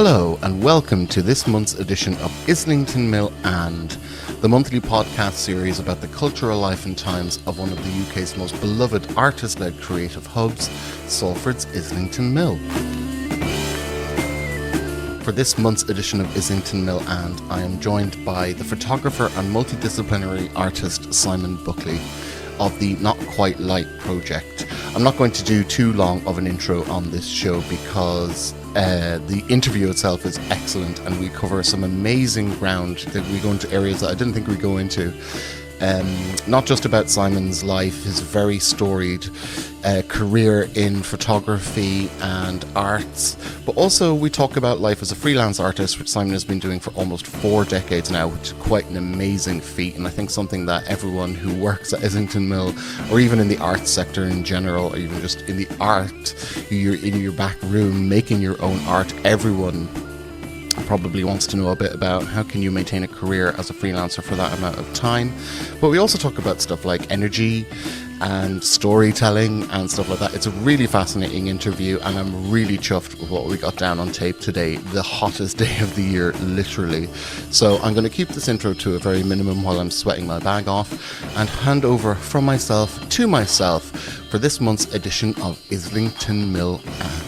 Hello and welcome to this month's edition of Islington Mill and the monthly podcast series about the cultural life and times of one of the UK's most beloved artist-led creative hubs, Salford's Islington Mill. For this month's edition of Islington Mill and I am joined by the photographer and multidisciplinary artist Simon Buckley of the Not Quite Light project. I'm not going to do too long of an intro on this show because the interview itself is excellent and we cover some amazing ground that we go into areas that I didn't think we'd go into. Not just about Simon's life, his very storied career in photography and arts, but also we talk about life as a freelance artist, which Simon has been doing for almost 4 decades now, which is quite an amazing feat, and I think something that everyone who works at Islington Mill, or even in the arts sector in general, or even just in the art, you're in your back room making your own art, everyone probably wants to know a bit about how can you maintain a career as a freelancer for that amount of time. But we also talk about stuff like energy and storytelling and stuff like that. It's a really fascinating interview and I'm really chuffed with what we got down on tape today, the hottest day of the year, literally. So I'm going to keep this intro to a very minimum while I'm sweating my bag off and hand over from myself to myself for this month's edition of Islington Mill and.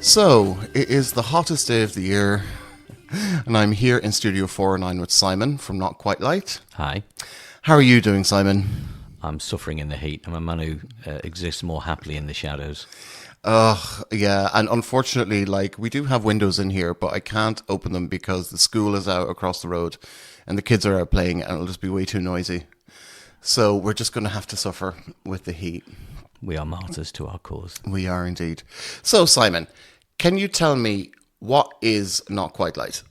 So, it is the hottest day of the year, and I'm here in Studio 409 with Simon from Not Quite Light. Hi. How are you doing, Simon? I'm suffering in the heat. I'm a man who exists more happily in the shadows. Yeah, and unfortunately, we do have windows in here, but I can't open them because the school is out across the road, and the kids are out playing, and it'll just be way too noisy. So, we're just going to have to suffer with the heat. We are martyrs to our cause. We are indeed. So, Simon, can you tell me what is Not Quite Light?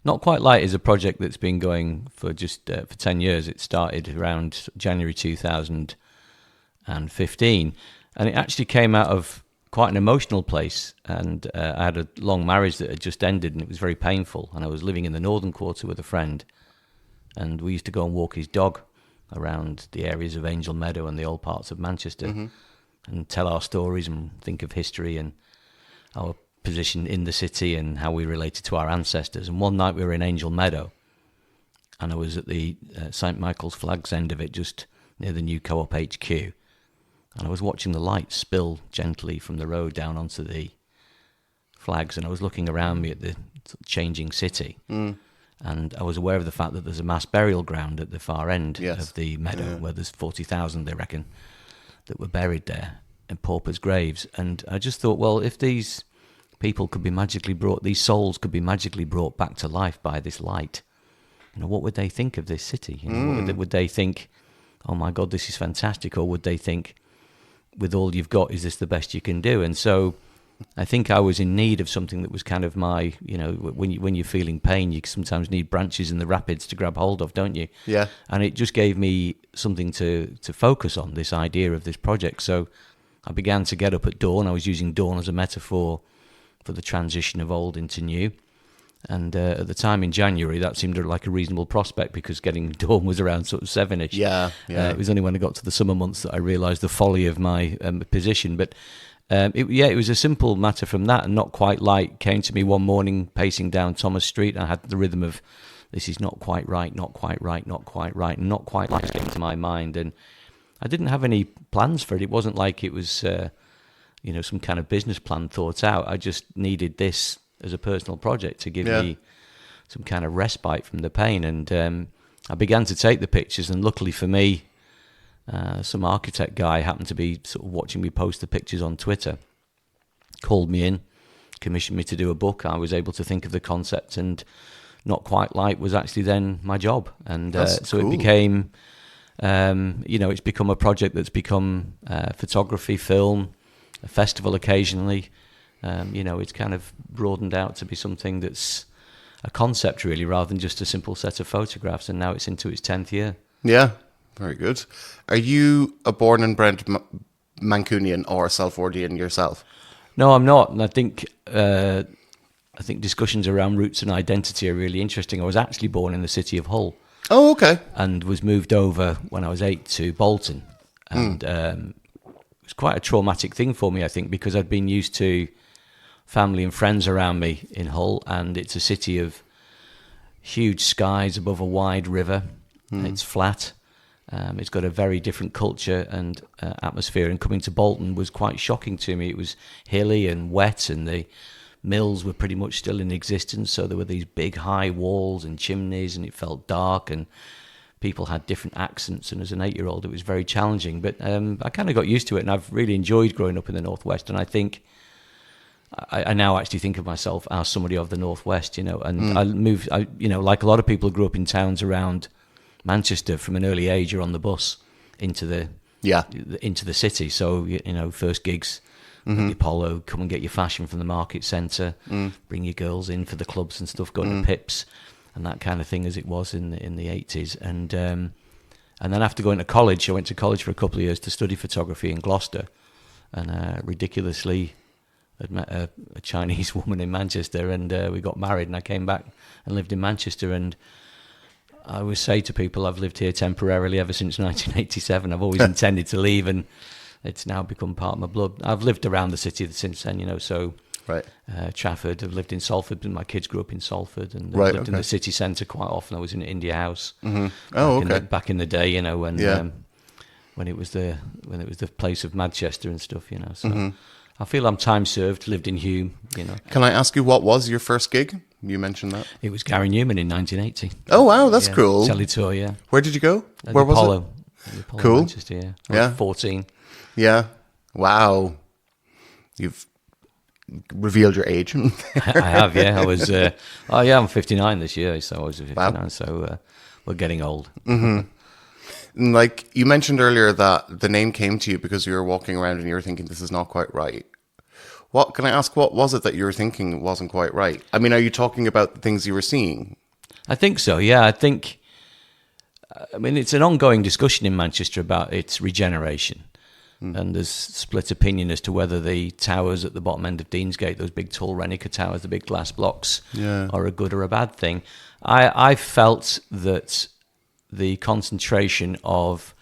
Not Quite Light is a project that's been going for just for 10 years. It started around January 2015, and it actually came out of quite an emotional place. And I had a long marriage that had just ended, and it was very painful. And I was living in the Northern Quarter with a friend, and we used to go and walk his dog around the areas of Angel Meadow and the old parts of Manchester, and tell our stories and think of history and our position in the city and how we related to our ancestors. And one night we were in Angel Meadow, and I was at the St. Michael's Flags end of it, just near the new Co-op HQ, and I was watching the lights spill gently from the road down onto the flags, and I was looking around me at the changing city. And I was aware of the fact that there's a mass burial ground at the far end of the meadow, where there's 40,000, they reckon, that were buried there in paupers' graves. And I just thought, well, if these people could be magically brought, these souls could be magically brought back to life by this light, what would they think of this city? Would they think, oh my God, this is fantastic? Or would they think, with all you've got, is this the best you can do? And so I think I was in need of something that was kind of my, when you're feeling pain, you sometimes need branches in the rapids to grab hold of, don't you? Yeah. And it just gave me something to focus on, this idea of this project. So I began to get up at dawn. I was using dawn as a metaphor for the transition of old into new. And at the time in January, that seemed like a reasonable prospect because getting dawn was around sort of 7-ish. Yeah. It was only when I got to the summer months that I realised the folly of my position. But it was a simple matter from that, and Not Quite Light came to me one morning pacing down Thomas Street. I had the rhythm of, this is not quite right, not quite right, not quite right, and Not Quite Light came to my mind, and I didn't have any plans for it. It wasn't like it was, some kind of business plan thought out. I just needed this as a personal project to give me some kind of respite from the pain, and I began to take the pictures, and luckily for me, some architect guy happened to be sort of watching me post the pictures on Twitter, called me in, commissioned me to do a book. I was able to think of the concept, and Not Quite Light was actually then my job. And so cool. It became, it's become a project that's become photography, film, a festival occasionally. It's kind of broadened out to be something that's a concept really, rather than just a simple set of photographs. And now it's into its 10th year. Yeah. Very good. Are you a born and bred Mancunian or Salfordian yourself? No, I'm not. And I think I think discussions around roots and identity are really interesting. I was actually born in the city of Hull. Oh, okay. And was moved over when I was 8 to Bolton. And it was quite a traumatic thing for me, I think, because I'd been used to family and friends around me in Hull, and it's a city of huge skies above a wide river. It's flat. It's got a very different culture and atmosphere, and coming to Bolton was quite shocking to me. It was hilly and wet, and the mills were pretty much still in existence, so there were these big high walls and chimneys, and it felt dark, and people had different accents, and as an 8-year-old it was very challenging, but I kind of got used to it, and I've really enjoyed growing up in the Northwest. And I think I now actually think of myself as somebody of the Northwest, and I moved, like a lot of people, grew up in towns around Manchester from an early age. You're on the bus into the city, so first gigs at the Apollo, come and get your fashion from the market centre, bring your girls in for the clubs and stuff, going to Pips and that kind of thing, as it was in the 80s. And then after going to college, I went to college for a couple of years to study photography in Gloucester, and ridiculously I'd met a Chinese woman in Manchester, and we got married, and I came back and lived in Manchester. And I always say to people, I've lived here temporarily ever since 1987. I've always intended to leave, and it's now become part of my blood. I've lived around the city since then, so right. Trafford, I've lived in Salford, and my kids grew up in Salford, and Right, I've lived in the city centre quite often. I was in India House back in the day, when it was the place of Manchester and stuff, so I feel I'm time served. Lived in Hume, Can I ask you, what was your first gig? You mentioned that. It was Gary Newman in 1980. Oh, wow, that's cool. Telly tour, yeah. Where did you go? At Where the was Apollo. it? The Apollo Cool. Manchester, yeah. I was 14. Yeah. Wow. You've revealed your age. I have, yeah. I was, I'm 59 this year, so I was 59, Wow. so we're getting old. Like you mentioned earlier that the name came to you because you were walking around and you were thinking, this is not quite right. Can I ask, what was it that you were thinking wasn't quite right? I mean, are you talking about the things you were seeing? I think so, yeah. It's an ongoing discussion in Manchester about its regeneration. And there's split opinion as to whether the towers at the bottom end of Deansgate, those big tall Renica towers, the big glass blocks, are a good or a bad thing. I felt that the concentration of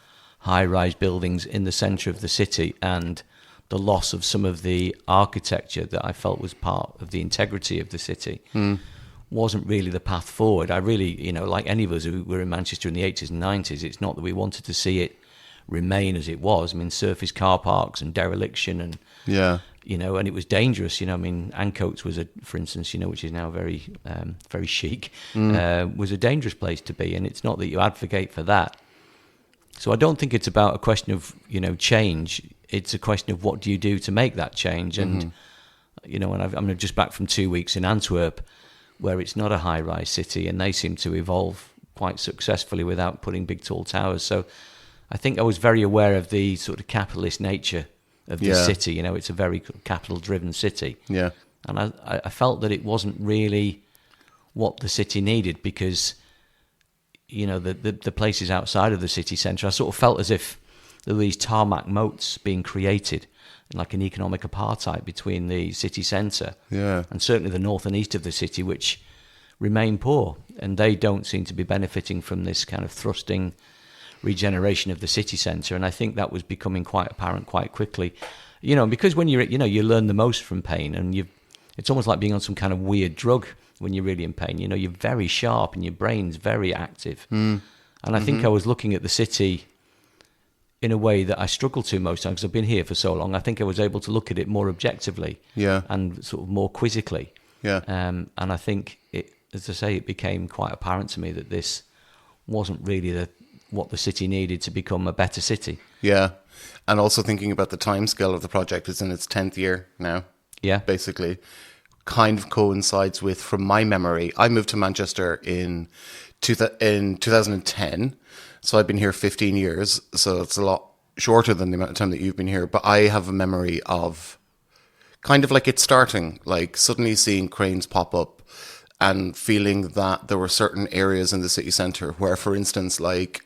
high-rise buildings in the centre of the city and the loss of some of the architecture that I felt was part of the integrity of the city wasn't really the path forward. I really, like any of us who were in Manchester in the 80s and 90s, it's not that we wanted to see it remain as it was. I mean, surface car parks and dereliction and, and it was dangerous. Ancoats was, for instance, which is now very, very chic, was a dangerous place to be. And it's not that you advocate for that. So I don't think it's about a question of, change. It's a question of what do you do to make that change. And, and I'm just back from 2 weeks in Antwerp, where it's not a high-rise city, and they seem to evolve quite successfully without putting big, tall towers. So I think I was very aware of the sort of capitalist nature of this city. It's a very capital-driven city. Yeah. And I felt that it wasn't really what the city needed because, the places outside of the city centre, I sort of felt as if there were these tarmac moats being created, like an economic apartheid between the city centre and certainly the north and east of the city, which remain poor. And they don't seem to be benefiting from this kind of thrusting regeneration of the city centre. And I think that was becoming quite apparent quite quickly. Because when you learn the most from pain, and it's almost like being on some kind of weird drug when you're really in pain. You're very sharp and your brain's very active. And I think I was looking at the city in a way that I struggle to most times because I've been here for so long. I think I was able to look at it more objectively and sort of more quizzically. And I think, as I say, it became quite apparent to me that this wasn't really what the city needed to become a better city. Yeah. And also thinking about the timescale of the project, it's in its 10th year now. Yeah. Basically. Kind of coincides with, from my memory, I moved to Manchester in 2010. So I've been here 15 years. So it's a lot shorter than the amount of time that you've been here. But I have a memory of kind of like it starting, like suddenly seeing cranes pop up and feeling that there were certain areas in the city centre where, for instance, like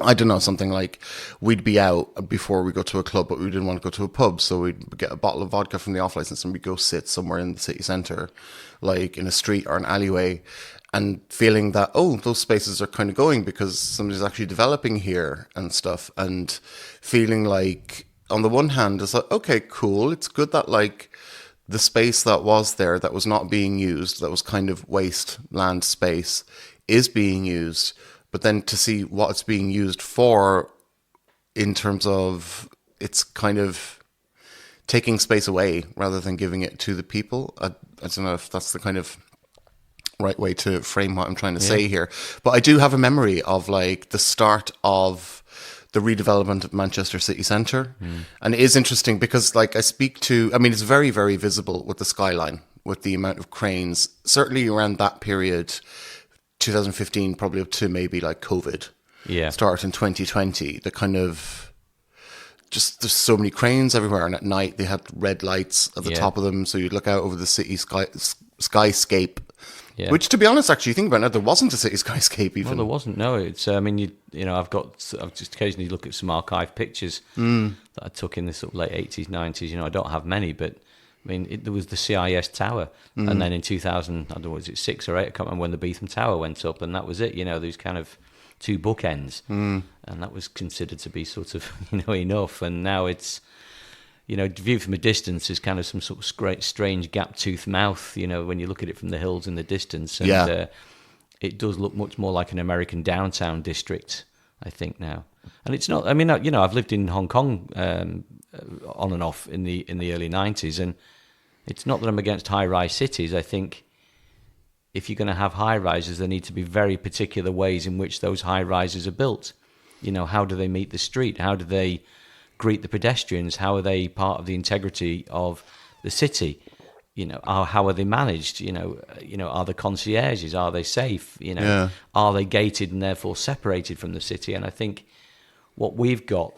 I don't know, something like we'd be out before we go to a club, but we didn't want to go to a pub. So we'd get a bottle of vodka from the off license and we'd go sit somewhere in the city centre, like in a street or an alleyway, and feeling that, oh, those spaces are kind of going because somebody's actually developing here and stuff. And feeling like, on the one hand, it's like, okay, cool. It's good that like the space that was there that was not being used, that was kind of wasteland space, is being used. But then to see what it's being used for in terms of it's kind of taking space away rather than giving it to the people. I don't know if that's the kind of right way to frame what I'm trying to say here. But I do have a memory of like the start of the redevelopment of Manchester city centre. And it is interesting because like it's very, very visible with the skyline, with the amount of cranes, certainly around that period, 2015 probably up to maybe like COVID start in 2020, the kind of just there's so many cranes everywhere, and at night they had red lights at the top of them, so you'd look out over the city skyscape, which to be honest, actually you think about it, there wasn't a city skyscape even. Well, there wasn't. No, it's I've just occasionally look at some archive pictures that I took in the sort of late 80s 90s. I don't have many, but I mean, there was the CIS tower, and then in 2000, I don't know, was it 6 or 8? I can't remember when the Beetham Tower went up, and that was it. These kind of two bookends, and that was considered to be sort of enough. And now it's viewed from a distance is kind of some sort of strange gap-toothed mouth. When you look at it from the hills in the distance, and it does look much more like an American downtown district, I think now. And it's not. I mean, I've lived in Hong Kong on and off in the early 90s, and it's not that I'm against high-rise cities. I think if you're going to have high-rises, there need to be very particular ways in which those high-rises are built. How do they meet the street? How do they greet the pedestrians? How are they part of the integrity of the city? How are they managed? Are the concierges? Are they safe? Are they gated and therefore separated from the city? And I think what we've got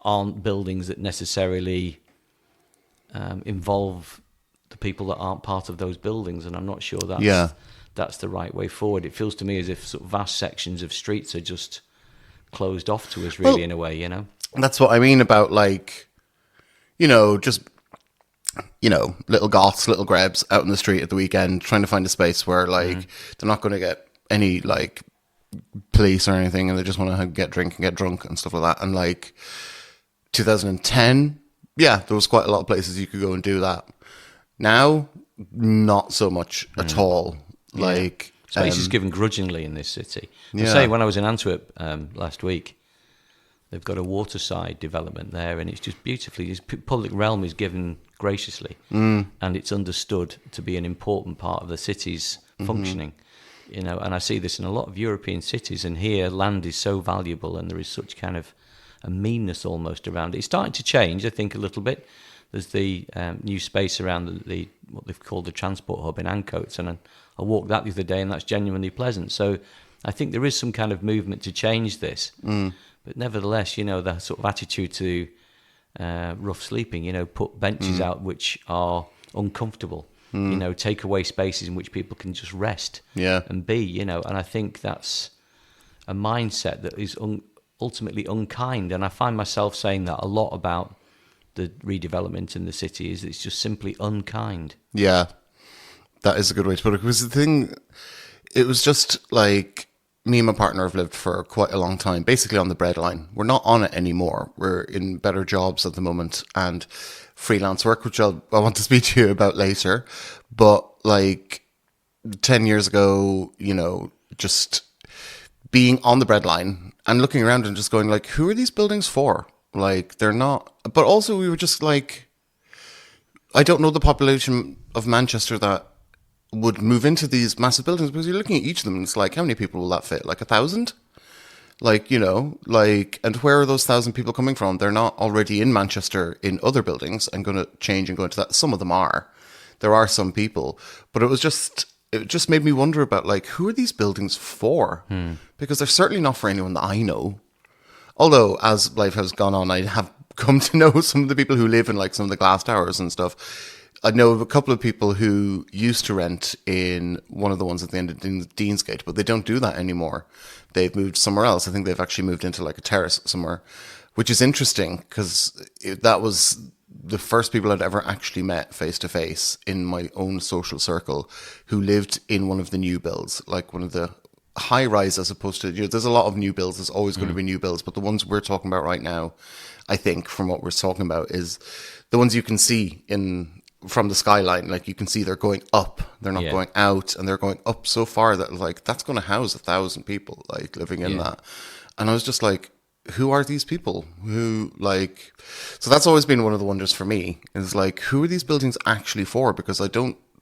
aren't buildings that necessarily involve the people that aren't part of those buildings, and I'm not sure that's the right way forward. It feels to me as if sort of vast sections of streets are just closed off to us, really, in a way. That's what I mean about like, just little goths, little grebs out in the street at the weekend trying to find a space where like they're not going to get any like police or anything, and they just want to get drink and get drunk and stuff like that. And like 2010, there was quite a lot of places you could go and do that. Now, not so much at all. Like space is given grudgingly in this city. I say when I was in Antwerp last week, they've got a waterside development there, and it's just beautifully. This public realm is given graciously, and it's understood to be an important part of the city's functioning. And I see this in a lot of European cities, and here land is so valuable, and there is such kind of a meanness almost around it. It's starting to change, I think, a little bit. There's the new space around the what they've called the transport hub in Ancoats, and I walked that the other day, and that's genuinely pleasant. So I think there is some kind of movement to change this. But nevertheless, the sort of attitude to rough sleeping, put benches out which are uncomfortable, take away spaces in which people can just rest and be, and I think that's a mindset that is ultimately unkind. And I find myself saying that a lot about the redevelopment in the city, is it's just simply unkind. Yeah, that is a good way to put it. Because it was just like, me and my partner have lived for quite a long time, basically on the breadline. We're not on it anymore. We're in better jobs at the moment and freelance work, which I want to speak to you about later. But like 10 years ago, just being on the breadline and looking around and just going like, who are these buildings for? Like, they're not. But also we were just like, I don't know the population of Manchester that would move into these massive buildings, because you're looking at each of them and it's like, how many people will that fit? Like 1,000? Like, and where are those 1,000 people coming from? They're not already in Manchester in other buildings and going to change and go into that. Some of them are. There are some people. But it just made me wonder about like, who are these buildings for? Because they're certainly not for anyone that I know. Although, as life has gone on, I have come to know some of the people who live in like some of the glass towers and stuff. I know of a couple of people who used to rent in one of the ones at the end of Deansgate, but they don't do that anymore. They've moved somewhere else. I think they've actually moved into like a terrace somewhere, which is interesting because that was the first people I'd ever actually met face to face in my own social circle who lived in one of the new builds, like one of the high rise, as opposed to, there's a lot of new builds. There's always going to be new builds, but the ones we're talking about right now, I think from what we're talking about, is the ones you can see from the skyline. Like you can see they're going up, they're not going out, and they're going up so far that like that's going to house 1,000 people like living in that. And I was just like, who are these people who like, so that's always been one of the wonders for me, is like, who are these buildings actually for? Because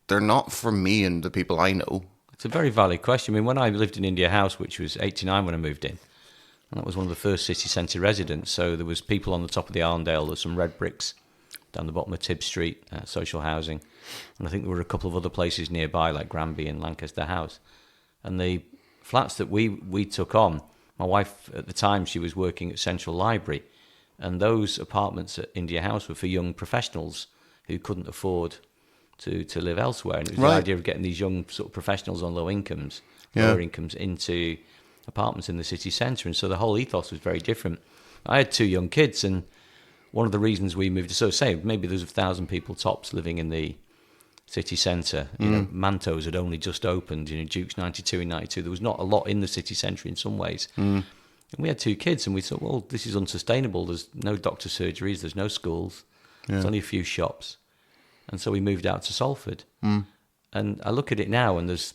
they're not for me and the people I know. It's a very valid question. I mean, when I lived in India House, which was 89 when I moved in, and that was one of the first city centre residents, so there was people on the top of the Arndale, there's some red bricks down the bottom of Tibb Street, social housing, and I think there were a couple of other places nearby, like Granby and Lancaster House. And the flats that we took on, my wife at the time, she was working at Central Library, and those apartments at India House were for young professionals who couldn't afford to live elsewhere. And it was the idea of getting these young sort of professionals on lower incomes into apartments in the city centre. And so the whole ethos was very different. I had 2 young kids, and one of the reasons we moved, so say maybe there's 1,000 people tops living in the city centre. You know, Manto's had only just opened, Duke's 92 and 92. There was not a lot in the city centre in some ways. And we had 2 kids, and we thought, well, this is unsustainable. There's no doctor surgeries, there's no schools, there's only a few shops. And so we moved out to Salford. And I look at it now, and there's,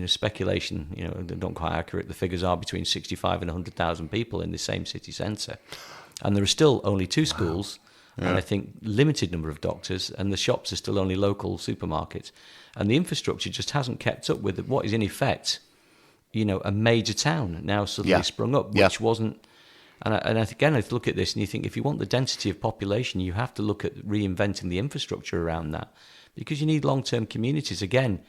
speculation, they're not quite accurate. The figures are between 65 and 100,000 people in the same city centre. And there are still only 2 schools, and I think limited number of doctors, and the shops are still only local supermarkets. And the infrastructure just hasn't kept up with what is in effect, a major town now suddenly sprung up, which wasn't. And again, I look at this and you think, if you want the density of population, you have to look at reinventing the infrastructure around that, because you need long-term communities. Again,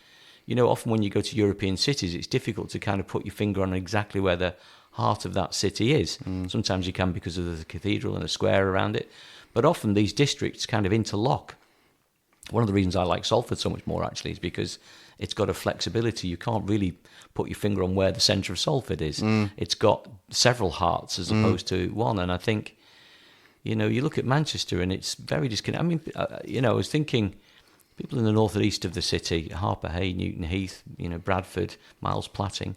often when you go to European cities, it's difficult to kind of put your finger on exactly where the heart of that city is. Sometimes you can because of the cathedral and the square around it, but often these districts kind of interlock. One of the reasons I like Salford so much more, actually, is because it's got a flexibility. You can't really put your finger on where the centre of Salford is. It's got several hearts as opposed to one. And I think, you look at Manchester and it's very disconnected. I mean, I was thinking, people in the north and east of the city, Harper Hay, Newton Heath, Bradford, Miles Platting,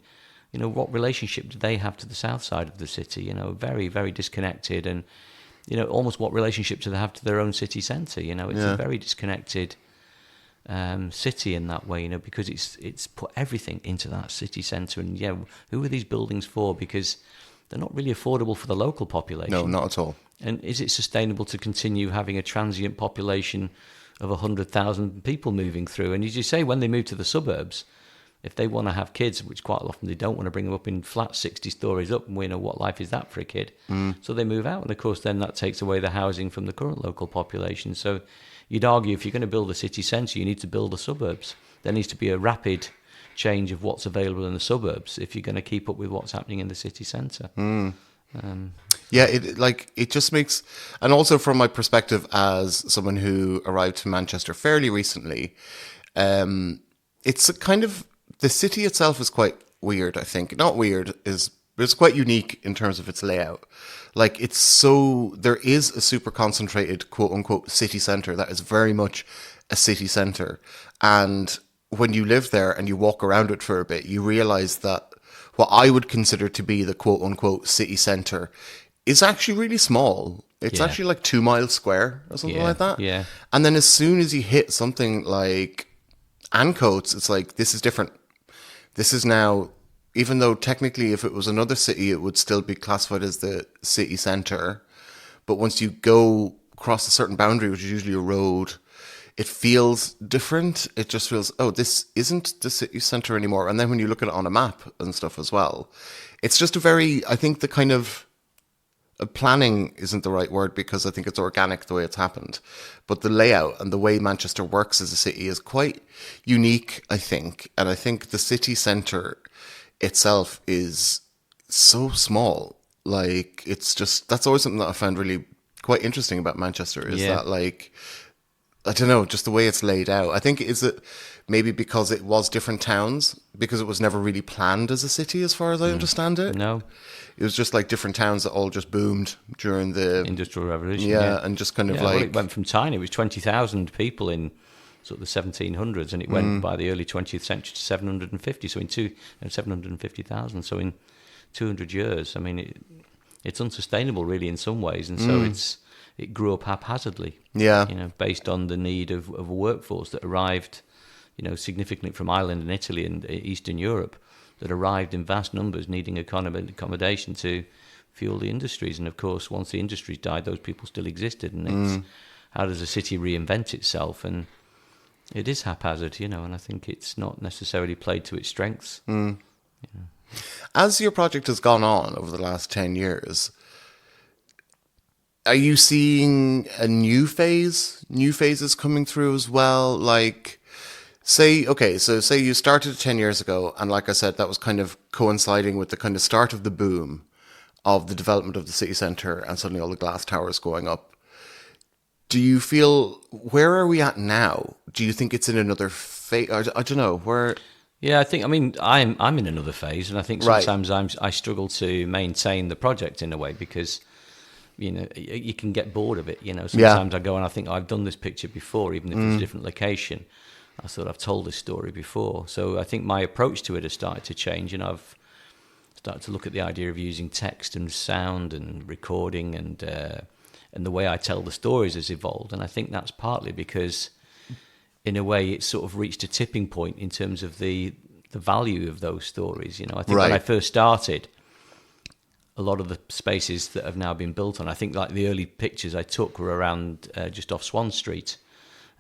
what relationship do they have to the south side of the city? Very, very disconnected. And, almost what relationship do they have to their own city centre? It's a very disconnected city in that way, because it's put everything into that city centre. And who are these buildings for? Because they're not really affordable for the local population. No, not at all. And is it sustainable to continue having a transient population of 100,000 people moving through? And as you say, when they move to the suburbs, if they want to have kids, which quite often they don't want to bring them up in flats 60 stories up, and we know what life is that for a kid. So they move out, and of course then that takes away the housing from the current local population. So you'd argue if you're going to build a city centre, you need to build the suburbs. There needs to be a rapid change of what's available in the suburbs if you're going to keep up with what's happening in the city centre. It just makes, and also from my perspective as someone who arrived to Manchester fairly recently, it's a kind of, the city itself is quite weird, I think. Not weird, it's quite unique in terms of its layout. Like, there is a super concentrated, quote unquote, city centre that is very much a city centre. And when you live there and you walk around it for a bit, you realise that what I would consider to be the quote unquote city centre is actually really small. It's actually like 2 miles square or something like that. Yeah. And then as soon as you hit something like Ancoats, it's like, this is different. This is now, even though technically if it was another city, it would still be classified as the city centre. But once you go across a certain boundary, which is usually a road, it feels different. It just feels, oh, this isn't the city centre anymore. And then when you look at it on a map and stuff as well, it's just I think the kind of, planning isn't the right word because I think it's organic the way it's happened. But the layout and the way Manchester works as a city is quite unique, I think. And I think the city centre itself is so small. Like, it's just, that's always something that I found really quite interesting about Manchester is that, like, I don't know, just the way it's laid out. I think, is it maybe because it was different towns, because it was never really planned as a city, as far as I understand it. No, It was just like different towns that all just boomed during the Industrial Revolution. yeah, and just kind of Yeah, well, like it went from tiny. It was 20,000 people in sort of the 1700s, and it went by the early 20th century to 750. So 750,000. So in 200 years, I mean, it's unsustainable really in some ways, and so it grew up haphazardly. yeah, Based on the need of a workforce that arrived, significantly from Ireland and Italy and Eastern Europe, that arrived in vast numbers, needing accommodation to fuel the industries. And of course, once the industries died, those people still existed. And it's how does a city reinvent itself? And it is haphazard, and I think it's not necessarily played to its strengths. As your project has gone on over the last 10 years, are you seeing a new phases coming through as well? Like, say you started 10 years ago, and like I said, that was kind of coinciding with the kind of start of the boom of the development of the city centre and suddenly all the glass towers going up. Do you feel, where are we at now? Do you think it's in another phase? I don't know, where... Yeah, I'm in another phase, and I think sometimes I struggle to maintain the project in a way because you can get bored of it. Sometimes I go and I think I've done this picture before, even if it's a different location. I thought I've told this story before, so I think my approach to it has started to change, and I've started to look at the idea of using text and sound and recording, and the way I tell the stories has evolved, and I think that's partly because, in a way, it's sort of reached a tipping point in terms of the value of those stories. I think when I first started, a lot of the spaces that have now been built on, I think like the early pictures I took were around just off Swan Street,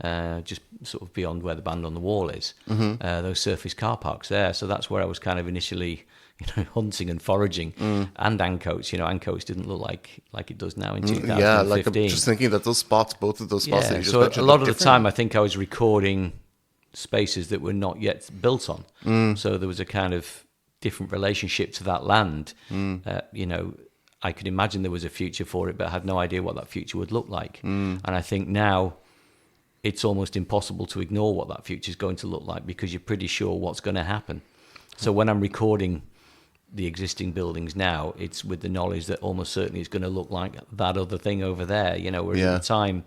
just sort of beyond where the Band on the Wall is, those surface car parks there. So that's where I was kind of initially hunting and foraging, and Ancoats. Ancoats didn't look like it does now in 2015. Yeah, like I'm just thinking that both of those spots that you just so mentioned, a lot of the time I think I was recording spaces that were not yet built on. So there was a kind of different relationship to that land. I could imagine there was a future for it, but I had no idea what that future would look like. And I think now it's almost impossible to ignore what that future is going to look like because you're pretty sure what's going to happen. So when I'm recording the existing buildings now, it's with the knowledge that almost certainly it's going to look like that other thing over there, whereas at the time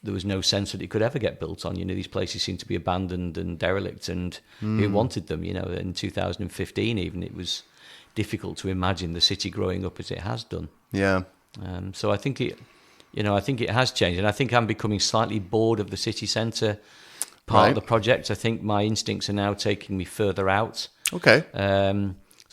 there was no sense that it could ever get built on. These places seemed to be abandoned and derelict, and who wanted them? In 2015 even, it was difficult to imagine the city growing up as it has done. Yeah. So I think it has changed, and I think I'm becoming slightly bored of the city centre part of the project. I think my instincts are now taking me further out. Okay.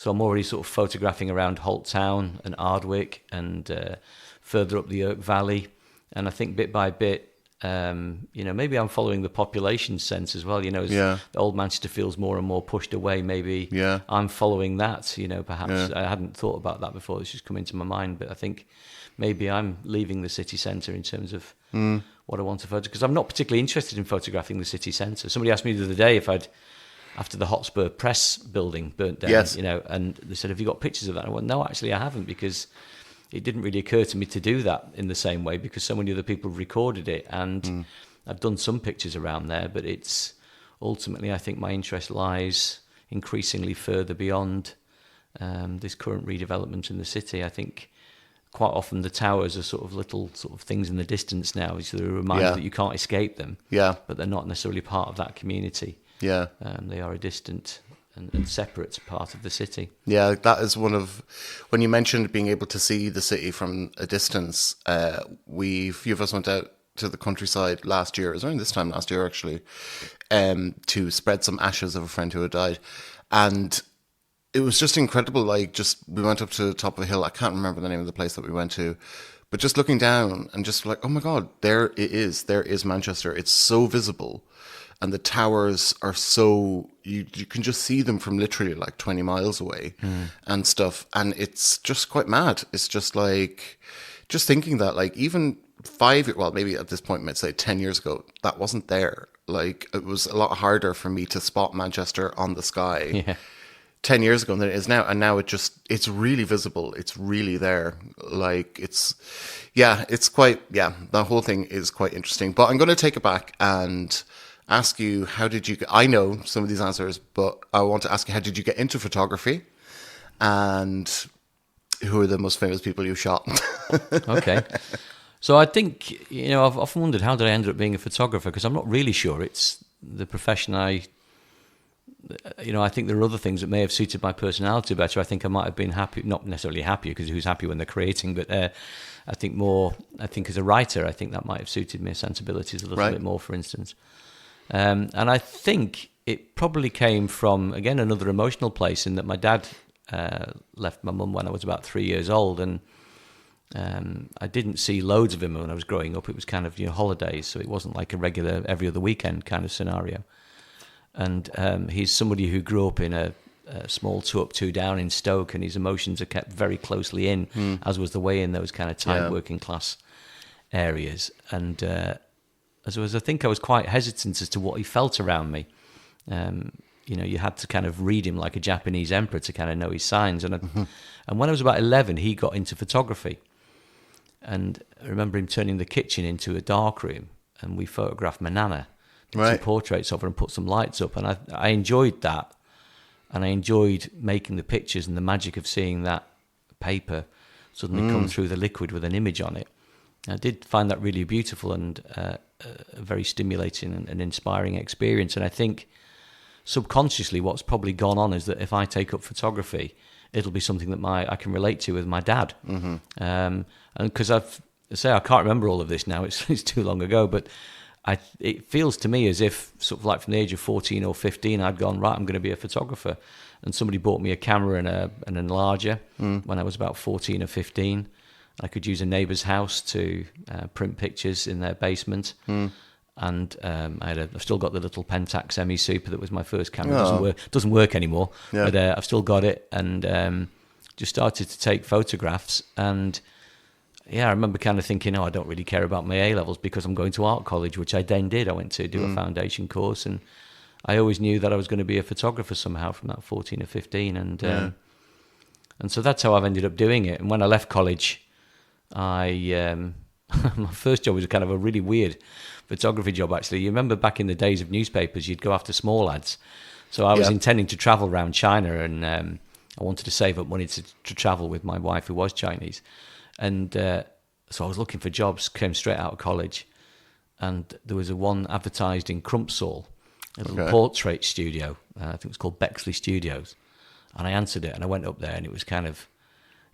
So I'm already sort of photographing around Holt Town and Ardwick and further up the Irk Valley. And I think bit by bit, maybe I'm following the population sense as well. As the old Manchester feels more and more pushed away, maybe I'm following that. Perhaps I hadn't thought about that before. It's just come into my mind. But I think maybe I'm leaving the city centre in terms of what I want to photograph. Because I'm not particularly interested in photographing the city centre. Somebody asked me the other day after the Hotspur Press building burnt down, and they said, have you got pictures of that? I went, no, actually I haven't, because it didn't really occur to me to do that in the same way, because so many other people have recorded it, and I've done some pictures around there, but it's ultimately, I think my interest lies increasingly further beyond this current redevelopment in the city. I think quite often the towers are sort of little sort of things in the distance now, so they're a reminder that you can't escape them, but they're not necessarily part of that community. Yeah, they are a distant and separate part of the city. Yeah, that is one of, when you mentioned being able to see the city from a distance, a few of us went out to the countryside last year, it was around this time last year actually, to spread some ashes of a friend who had died. And it was just incredible, we went up to the top of a hill, I can't remember the name of the place that we went to, but just looking down and just like, oh my God, there is Manchester, it's so visible. And the towers are so, you can just see them from literally 20 miles away and stuff. And it's just quite mad. It's just just thinking that even maybe at this point, let's say 10 years ago, that wasn't there. It was a lot harder for me to spot Manchester on the sky 10 years ago than it is now, and now it's really visible, it's really there. Like, it's quite, the whole thing is quite interesting. But I'm going to take it back and ask you, how did you I know some of these answers, but I want to ask you, how did you get into photography, and who are the most famous people you shot? Okay. So I think, I've often wondered, how did I end up being a photographer? Because I'm not really sure it's the profession I think there are other things that may have suited my personality better. I think I might have been happy, not necessarily happier, because who's happy when they're creating, but I think as a writer, I think that might have suited my sensibilities a little bit more, for instance. And I think it probably came from, again, another emotional place, in that my dad left my mum when I was about 3 years old, and I didn't see loads of him when I was growing up. It was kind of holidays, so it wasn't like a regular every other weekend kind of scenario. And he's somebody who grew up in a small 2 up, 2 down in Stoke, and his emotions are kept very closely in, as was the way in those kind of tight working class areas. And as I think I was quite hesitant as to what he felt around me. You had to kind of read him like a Japanese emperor to kind of know his signs. And when I was about 11, he got into photography. And I remember him turning the kitchen into a dark room, and we photographed my nana, did some portraits of her and put some lights up. And I enjoyed that. And I enjoyed making the pictures and the magic of seeing that paper suddenly come through the liquid with an image on it. I did find that really beautiful and a very stimulating and inspiring experience. And I think subconsciously what's probably gone on is that if I take up photography, it'll be something that I can relate to with my dad. And because I can't remember all of this now, it's too long ago, but it feels to me as if, sort of like from the age of 14 or 15, I'd gone, right, I'm going to be a photographer. And somebody bought me a camera and an enlarger when I was about 14 or 15. I could use a neighbour's house to print pictures in their basement. And I've still got the little Pentax Semi Super that was my first camera. It doesn't work anymore, but I've still got it, and just started to take photographs. And I remember kind of thinking, I don't really care about my A-levels because I'm going to art college, which I then did. I went to do a foundation course, and I always knew that I was going to be a photographer somehow from that 14 or 15. And so that's how I've ended up doing it. And when I left college, my first job was kind of a really weird photography job, actually. You remember back in the days of newspapers, you'd go after small ads. So I was intending to travel around China, and I wanted to save up money to travel with my wife, who was Chinese. And so I was looking for jobs, came straight out of college, and there was one advertised in Crumpsall, a little portrait studio. I think it was called Bexley Studios. And I answered it, and I went up there, and he was kind of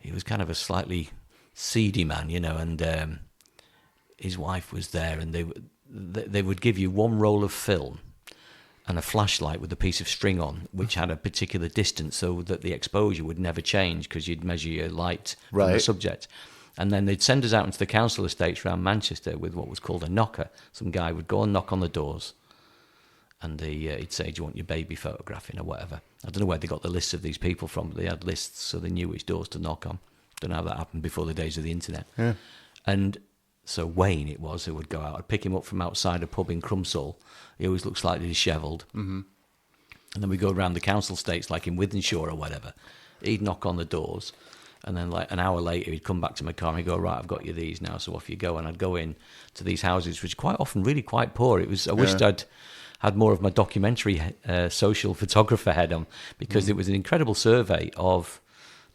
a slightly seedy man, and his wife was there, and they would give you one roll of film and a flashlight with a piece of string on, which had a particular distance so that the exposure would never change, because you'd measure your light from the subject. And then they'd send us out into the council estates around Manchester with what was called a knocker. Some guy would go and knock on the doors, and he'd say, do you want your baby photographing or whatever? I don't know where they got the lists of these people from, but they had lists so they knew which doors to knock on. Don't know how that happened before the days of the internet. And so Wayne, it was, who would go out. I'd pick him up from outside a pub in Crumpsall. He always looked slightly dishevelled. And then we'd go around the council estates, like in Wythenshawe or whatever. He'd knock on the doors, and then like an hour later, he'd come back to my car and he'd go, right, I've got you these now, so off you go. And I'd go in to these houses, which quite often really quite poor. I wished I'd had more of my documentary social photographer head on, because it was an incredible survey of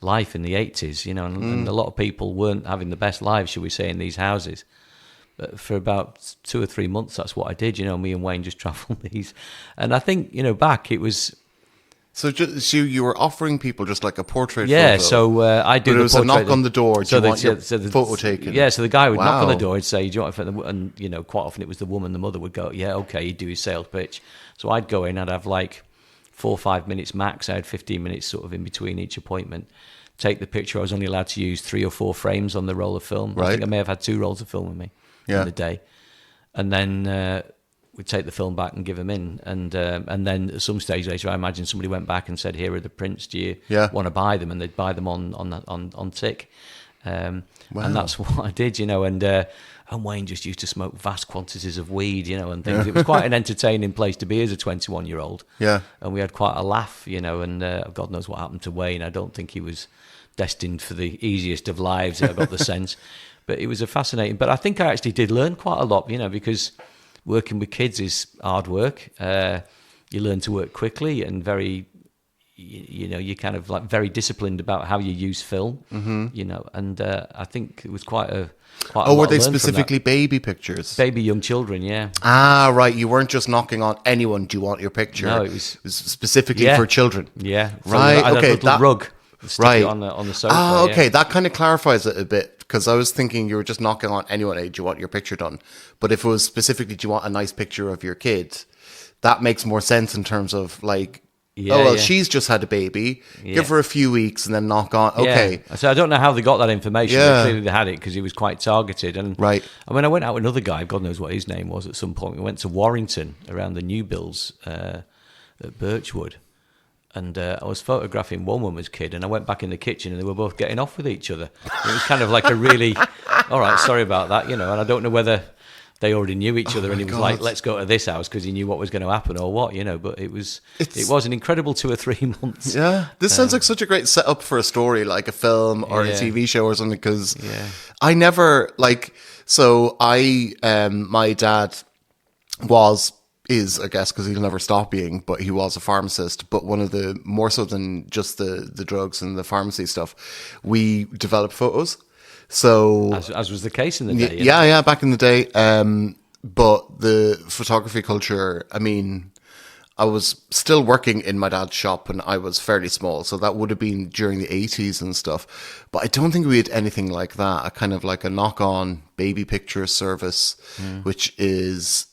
life in the 80s, and a lot of people weren't having the best lives, shall we say, in these houses. But for about 2 or 3 months, that's what I did. Me and Wayne just travelled these. And I think, back it was... So you were offering people just like a portrait photo? Yeah, so I do the portrait. It was a knock on the door, do you want your photo taken? Yeah, so the guy would knock on the door, he'd say, do you want a photo? And, quite often it was the woman, the mother would go, yeah, okay, he'd do his sales pitch. So I'd go in, I'd have like 4 or 5 minutes max. I had 15 minutes sort of in between each appointment. Take the picture. I was only allowed to use 3 or 4 frames on the roll of film. I think I may have had 2 rolls of film with me in the day. And then we'd take the film back and give them in. And then at some stage later, I imagine somebody went back and said, here are the prints. Do you want to buy them? And they'd buy them on tick. Wow. And that's what I did, and Wayne just used to smoke vast quantities of weed, and things. It was quite an entertaining place to be as a 21-year-old. Yeah. And we had quite a laugh, and God knows what happened to Wayne. I don't think he was destined for the easiest of lives, I got the sense. But it was a fascinating... But I think I actually did learn quite a lot, because working with kids is hard work. You learn to work quickly and very... you're kind of like very disciplined about how you use film, and I think it was quite a Oh, lot were they to learn from specifically that. baby pictures? Baby young children, yeah. Ah, right. You weren't just knocking on anyone, do you want your picture? No, it was specifically yeah. for children. Yeah. So right, I had okay. a little rug. Stick right. it on the sofa. Ah, okay. Yeah. That kind of clarifies it a bit, because I was thinking you were just knocking on anyone, hey, do you want your picture done? But if it was specifically, do you want a nice picture of your kid? That makes more sense in terms of like, she's just had a baby. Yeah. Give her a few weeks and then knock on. Okay. Yeah. So I don't know how they got that information. Yeah. But clearly they had it because he was quite targeted. And right. I mean, I went out with another guy. God knows what his name was at some point. We went to Warrington around the new builds at Birchwood. And I was photographing one woman's kid, and I went back in the kitchen, and they were both getting off with each other. It was kind of like a really, all right, sorry about that, And I don't know whether they already knew each other, and he was like, let's go to this house because he knew what was going to happen or what, But it was an incredible 2 or 3 months. Yeah, this sounds like such a great setup for a story, like a film or a TV show or something. Because I never my dad is, I guess, because he'll never stop being, but he was a pharmacist. But one of the, more so than just the drugs and the pharmacy stuff, we developed photos. So as was the case in the day. Yeah, back in the day. But the photography culture, I mean, I was still working in my dad's shop when I was fairly small. So that would have been during the 80s and stuff. But I don't think we had anything like that. A kind of like a knock-on baby picture service, which is...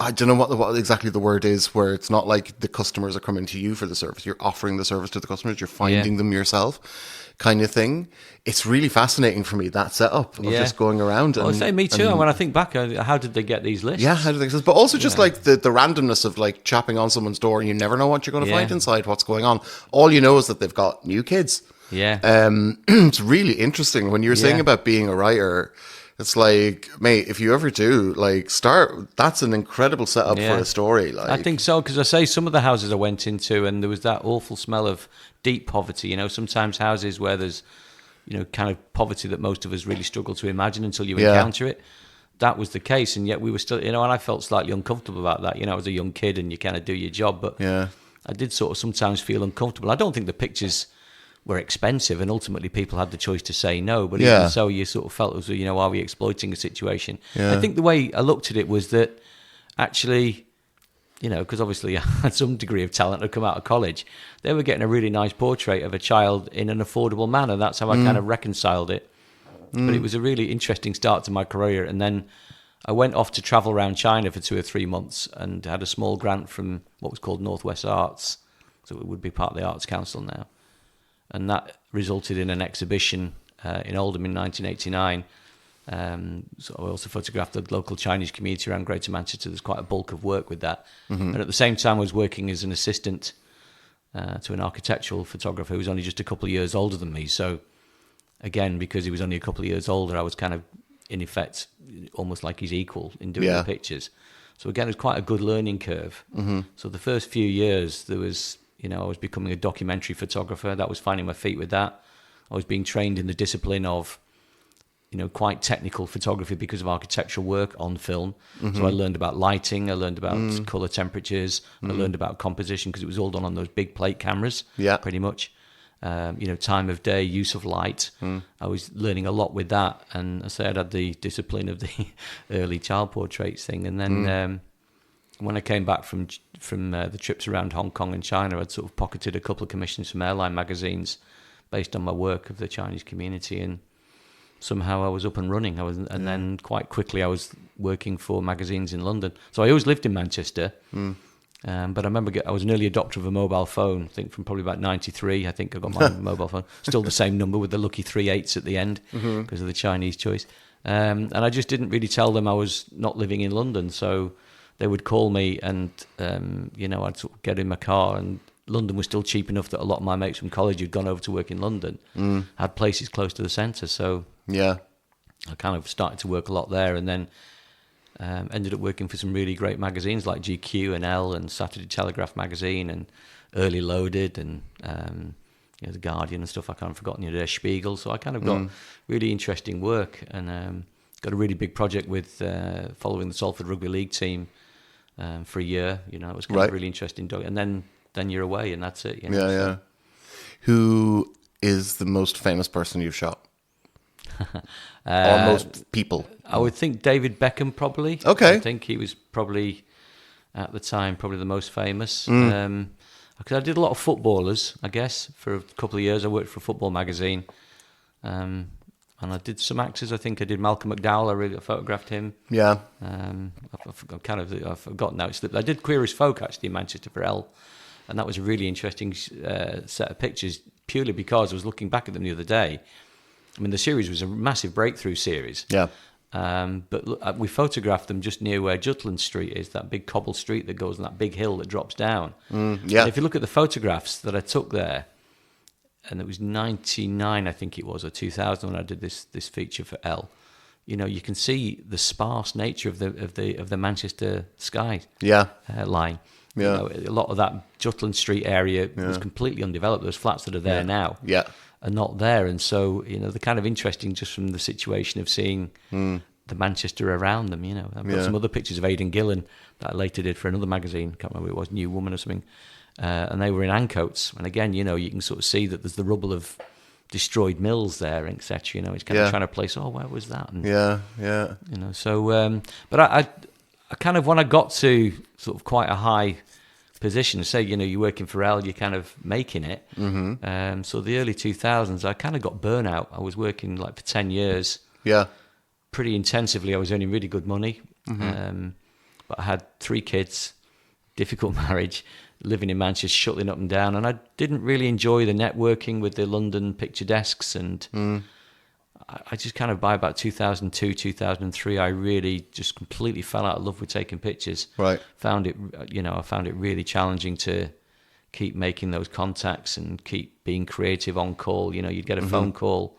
I don't know what exactly the word is, where it's not like the customers are coming to you for the service. You're offering the service to the customers. You're finding them yourself, kind of thing. It's really fascinating for me, that setup of just going around. Well, say me too. And when I think back, how did they get these lists? Yeah, how did they exist? But also just like the randomness of like chapping on someone's door, and you never know what you're going to find inside, what's going on. All you know is that they've got new kids. Yeah. It's really interesting. When you were saying about being a writer, it's like, mate, if you ever do, like, that's an incredible setup for a story. Like, I think so, because I say some of the houses I went into, and there was that awful smell of deep poverty. Sometimes houses where there's, kind of poverty that most of us really struggle to imagine until you encounter it. That was the case, and yet we were still, and I felt slightly uncomfortable about that. I was a young kid, and you kind of do your job, but I did sort of sometimes feel uncomfortable. I don't think the pictures were expensive, and ultimately people had the choice to say no, but even so, you sort of felt as though, are we exploiting a situation? I think the way I looked at it was that actually, because obviously I had some degree of talent to come out of college, they were getting a really nice portrait of a child in an affordable manner. That's how I kind of reconciled it. But it was a really interesting start to my career, and then I went off to travel around China for 2 or 3 months and had a small grant from what was called Northwest Arts, so it would be part of the Arts Council now. And that resulted in an exhibition in Oldham in 1989. So I also photographed the local Chinese community around Greater Manchester. There's quite a bulk of work with that. And at the same time, I was working as an assistant to an architectural photographer who was only just a couple of years older than me. So again, because he was only a couple of years older, I was kind of, in effect, almost like his equal in doing the pictures. So again, it was quite a good learning curve. So the first few years, there was... I was becoming a documentary photographer. That was finding my feet with that. I was being trained in the discipline of, quite technical photography because of architectural work on film. So I learned about lighting, I learned about color temperatures, and I learned about composition because it was all done on those big plate cameras, pretty much. Time of day, use of light. I was learning a lot with that. And I say I'd had the discipline of the early child portraits thing. And then... when I came back from the trips around Hong Kong and China, I'd sort of pocketed a couple of commissions from airline magazines based on my work of the Chinese community, and somehow I was up and running. And then quite quickly I was working for magazines in London. So I always lived in Manchester, but I remember I was an early adopter of a mobile phone. I think from probably about 93, I think I got my mobile phone. Still the same number with the lucky 3 8s at the end because of the Chinese choice. And I just didn't really tell them I was not living in London, so... they would call me and, I'd sort of get in my car and London was still cheap enough that a lot of my mates from college who'd gone over to work in London had places close to the centre. So I kind of started to work a lot there, and then ended up working for some really great magazines like GQ and Elle and Saturday Telegraph magazine and Early Loaded and The Guardian and stuff. I kind of forgotten, Der Spiegel. So I kind of got really interesting work, and got a really big project with following the Salford Rugby League team for a year. It was kind of really interesting. And then you're away, and that's it. Yeah. Who is the most famous person you've shot? Or most people? I would think David Beckham, probably. Okay. I think he was probably, at the time, probably the most famous. Because I did a lot of footballers, I guess, for a couple of years. I worked for a football magazine. And I did some actors. I think I did Malcolm McDowell. I photographed him. Yeah. I've forgotten now. I did Queer as Folk, actually, in Manchester for Elle. And that was a really interesting set of pictures, purely because I was looking back at them the other day. I mean, the series was a massive breakthrough series. Yeah. But look, we photographed them just near where Jutland Street is, that big cobble street that goes on that big hill that drops down. And if you look at the photographs that I took there, and it was 99, I think it was, or 2000 when I did this feature for Elle. You can see the sparse nature of the Manchester sky line. Yeah. A lot of that Jutland Street area was completely undeveloped. Those flats that are there now. Yeah. Are not there, and so they're kind of interesting just from the situation of seeing the Manchester around them. I've got some other pictures of Aidan Gillen that I later did for another magazine. Can't remember what it was, New Woman or something, and they were in Ancoats. And again, you can sort of see that there's the rubble of destroyed mills there, etc. It's kind of trying to place. Oh, where was that? And, So, but I kind of, when I got to sort of quite a high position, say, you're working for Elle, you're kind of making it. So the early 2000s, I kind of got burnout. I was working like for 10 years. Yeah. Pretty intensively. I was earning really good money. But I had 3 kids, difficult marriage, living in Manchester, shuttling up and down. And I didn't really enjoy the networking with the London picture desks. And I just kind of, by about 2002, 2003, I really just completely fell out of love with taking pictures. Right. I found it really challenging to keep making those contacts and keep being creative on call. You'd get a phone call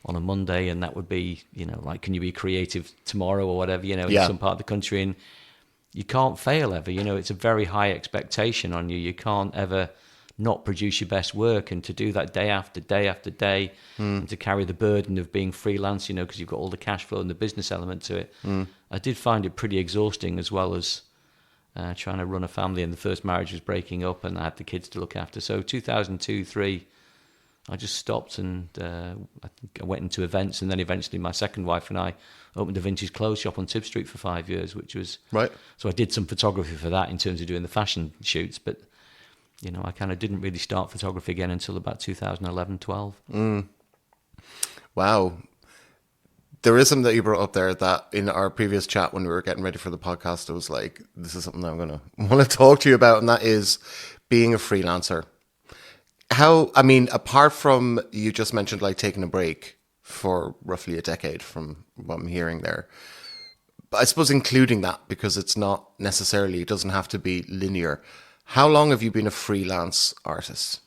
on a Monday, and that would be, like, can you be creative tomorrow or whatever, in some part of the country. And you can't fail ever. It's a very high expectation on you. You can't ever not produce your best work, and to do that day after day after day, and to carry the burden of being freelance, because you've got all the cash flow and the business element to it. I did find it pretty exhausting, as well as trying to run a family, and the first marriage was breaking up, and I had the kids to look after. So 2002-03, I just stopped, and I think I went into events, and then eventually my second wife and I opened a vintage clothes shop on Tib Street for 5 years, which was right. So I did some photography for that in terms of doing the fashion shoots, but I kind of didn't really start photography again until about 2011-12. Wow. There is something that you brought up there that in our previous chat when we were getting ready for the podcast, I was like, this is something that I'm going to want to talk to you about, and that is being a freelancer. Apart from, you just mentioned like taking a break for roughly a decade from what I'm hearing there, but I suppose including that, because it's not necessarily, it doesn't have to be linear. How long have you been a freelance artist?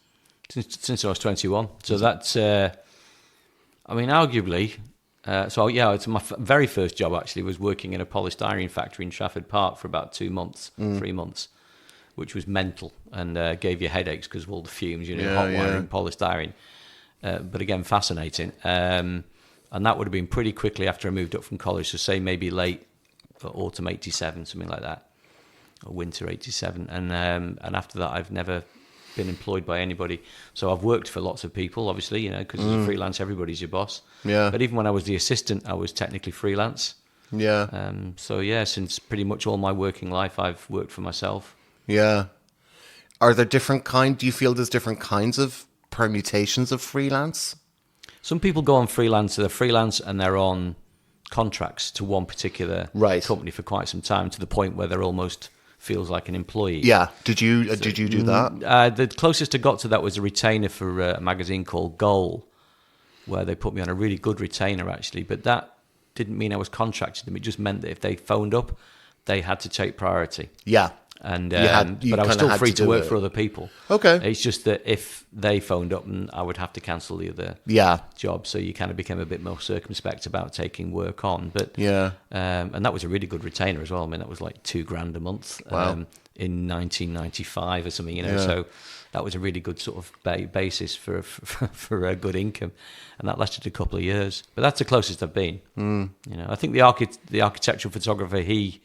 Since I was 21. So that's, arguably, it's my very first job actually was working in a polystyrene factory in Trafford Park for about 2 months, 3 months, which was mental and gave you headaches because of all the fumes, hot wiring, polystyrene. But again, fascinating. And that would have been pretty quickly after I moved up from college. So say maybe late autumn 87, something like that. Or winter 87, and after that I've never been employed by anybody. So I've worked for lots of people, obviously, because as a freelance, everybody's your boss. Yeah. But even when I was the assistant, I was technically freelance. Yeah. Since pretty much all my working life, I've worked for myself. Yeah. Are there do you feel there's different kinds of permutations of freelance? Some people go on freelance, they're freelance and they're on contracts to one particular company for quite some time, to the point where they're almost feels like an employee. Yeah. Did you do that? The closest I got to that was a retainer for a magazine called Goal, where they put me on a really good retainer, actually. But that didn't mean I was contracted them. It just meant that if they phoned up, they had to take priority. Yeah. And you but I was kinda still had free to to do work it. for other people. Okay. It's just that if they phoned up, and I would have to cancel the other Yeah. job, so you kind of became a bit more circumspect about taking work on. But Yeah. and that was a really good retainer as well. I mean, that was like $2,000 a month Wow. in 1995 or something, you know. Yeah. So that was a really good sort of basis for a good income, and that lasted a couple of years. But that's the closest I've been. You know, I think the architectural photographer, he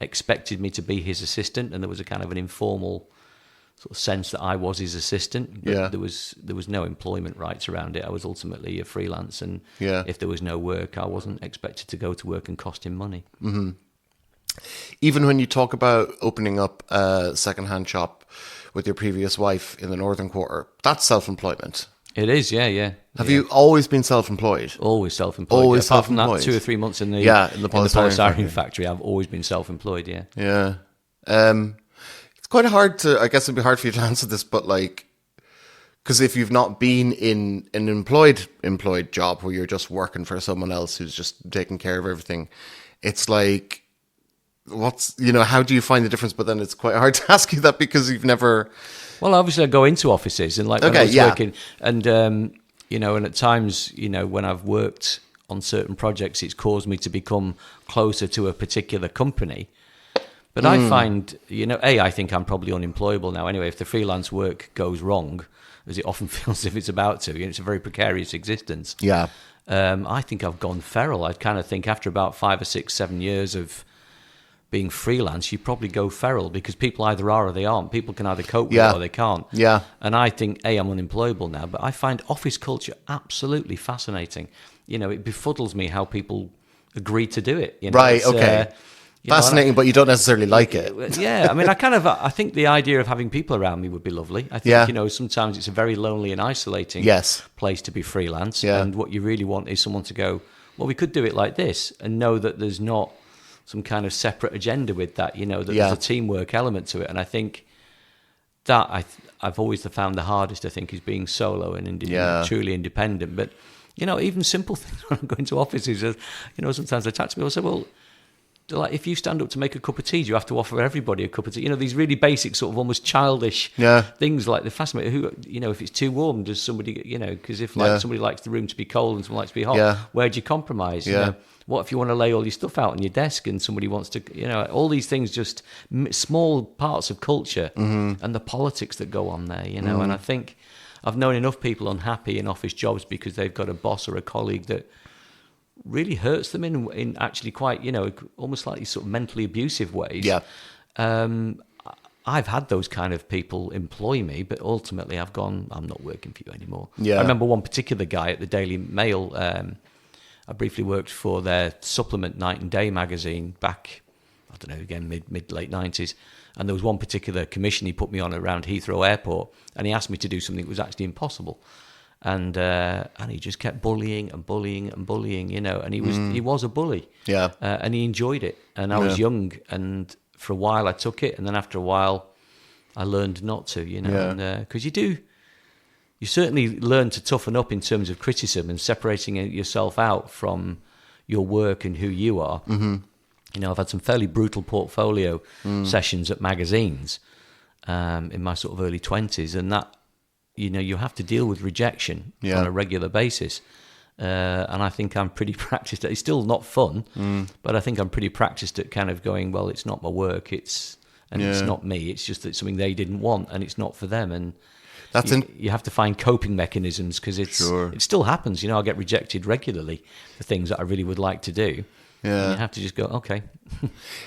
expected me to be his assistant, and there was a kind of an informal sort of sense that I was his assistant, but Yeah. there was no employment rights around it. I was ultimately a freelance, and Yeah. if there was no work, I wasn't expected to go to work and cost him money. Even when you talk about opening up a secondhand shop with your previous wife in the Northern Quarter, that's self-employment. It is, yeah. Have you always been self-employed? Always self-employed. Always Apart from that self-employed. 2 or 3 months in the In the polystyrene factory, I've always been self-employed. Yeah. Yeah. It's quite hard to, I guess it'd be hard for you to answer this, but like, because if you've not been in an employed job where you're just working for someone else who's just taking care of everything, it's like, how do you find the difference? But then it's quite hard to ask you that because you've never... Well, obviously, I go into offices, and like when I was yeah. working, and and at times, when I've worked on certain projects, it's caused me to become closer to a particular company. But I find, I think I'm probably unemployable now. Anyway, if the freelance work goes wrong, as it often feels as if it's about to, it's a very precarious existence. Yeah. I think I've gone feral. I kind of think after about 5 or 6, 7 years of being freelance, you probably go feral because people either are or they aren't. People can either cope with it or they can't. Yeah. And I think, I'm unemployable now, but I find office culture absolutely fascinating. It befuddles me how people agree to do it. Right, okay. Fascinating, but you don't necessarily like it. Yeah, I mean, I think the idea of having people around me would be lovely. I think, sometimes it's a very lonely and isolating place to be freelance. Yeah. And what you really want is someone to go, well, we could do it like this, and know that there's not some kind of separate agenda with that, that there's a teamwork element to it. And I think that I've always found the hardest, I think, is being solo and truly independent. But, even simple things when I'm going to offices, sometimes they chat to me, I'll say, well, like if you stand up to make a cup of tea, do you have to offer everybody a cup of tea? These really basic sort of almost childish things like the fascinating. Who, if it's too warm, does somebody, because if somebody likes the room to be cold and someone likes to be hot, where do you compromise? What if you want to lay all your stuff out on your desk and somebody wants to, all these things, just small parts of culture and the politics that go on there, and I think I've known enough people unhappy in office jobs because they've got a boss or a colleague that really hurts them in actually quite, almost like these sort of mentally abusive ways. Yeah. I've had those kind of people employ me, but ultimately I've gone, I'm not working for you anymore. Yeah. I remember one particular guy at the Daily Mail. I briefly worked for their supplement Night and Day magazine back, I don't know, again, mid-late 90s. And there was one particular commission he put me on around Heathrow Airport, and he asked me to do something that was actually impossible. And he just kept bullying, and he was a bully. Yeah. And he enjoyed it. And I was young, and for a while I took it, and then after a while I learned not to, because you certainly learn to toughen up in terms of criticism and separating yourself out from your work and who you are. Mm-hmm. I've had some fairly brutal portfolio sessions at magazines in my sort of early 20s, and that, you have to deal with rejection on a regular basis. And I think I'm pretty practiced. It's still not fun, but I think I'm pretty practiced at kind of going, well, it's not my work, it's not me. It's just that it's something they didn't want, and it's not for them. And you have to find coping mechanisms, because it still happens. I get rejected regularly for things that I really would like to do. Yeah. And you have to just go, okay.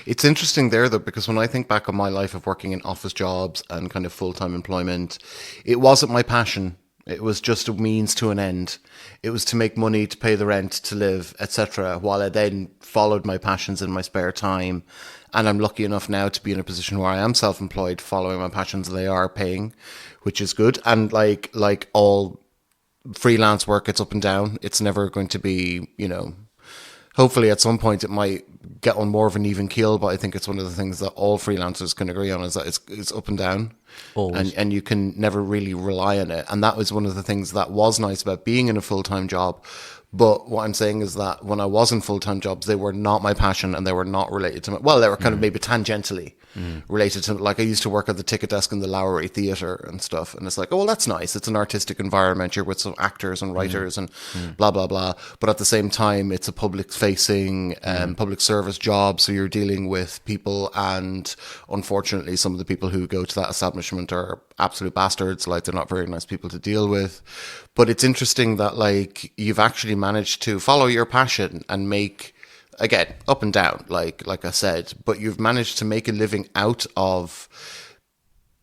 It's interesting there, though, because when I think back on my life of working in office jobs and kind of full-time employment, it wasn't my passion. It was just a means to an end. It was to make money, to pay the rent, to live, etc., while I then followed my passions in my spare time. And I'm lucky enough now to be in a position where I am self-employed, following my passions, and they are paying, which is good. And like all freelance work, it's up and down. It's never going to be, hopefully at some point it might get on more of an even keel, but I think it's one of the things that all freelancers can agree on, is that it's up and down. And you can never really rely on it. And that was one of the things that was nice about being in a full-time job, But what I'm saying is that when I was in full-time jobs, they were not my passion, and they were not related to well, they were kind of maybe tangentially related to, like, I used to work at the ticket desk in the Lowry Theatre and stuff. And it's like, oh, well, that's nice. It's an artistic environment. You're with some actors and writers and blah, blah, blah. But at the same time, it's a public-facing, public service job. So you're dealing with people, and unfortunately, some of the people who go to that establishment are absolute bastards. Like, they're not very nice people to deal with. But it's interesting that, like, you've actually managed to follow your passion and make, again, up and down, like I said, but you've managed to make a living out of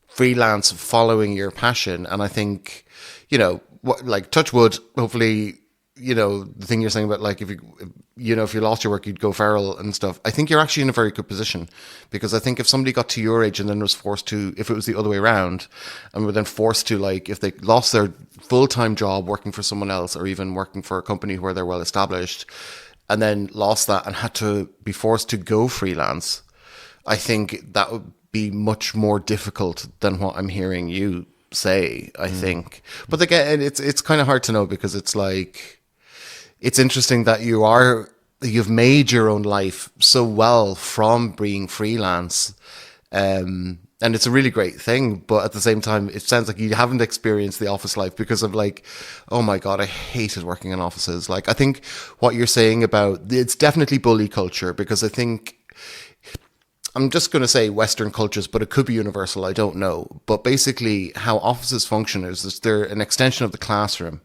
freelance following your passion. And I think, you know, what, like, touch wood, hopefully, you know, the thing you're saying about, like, if you lost your work, you'd go feral and stuff. I think you're actually in a very good position, because I think if somebody got to your age and then was forced to, if it was the other way around, and were then forced to, like, if they lost their full-time job working for someone else, or even working for a company where they're well established, and then lost that and had to be forced to go freelance, I think that would be much more difficult than what I'm hearing you say, I think. But again, it's kind of hard to know, because it's like, it's interesting that you've made your own life so well from being freelance. And it's a really great thing, but at the same time, it sounds like you haven't experienced the office life, because of, like, oh my God, I hated working in offices. Like, I think what you're saying about, it's definitely bully culture, because I think, I'm just going to say Western cultures, but it could be universal, I don't know. But basically, how offices function is they're an extension of the classroom.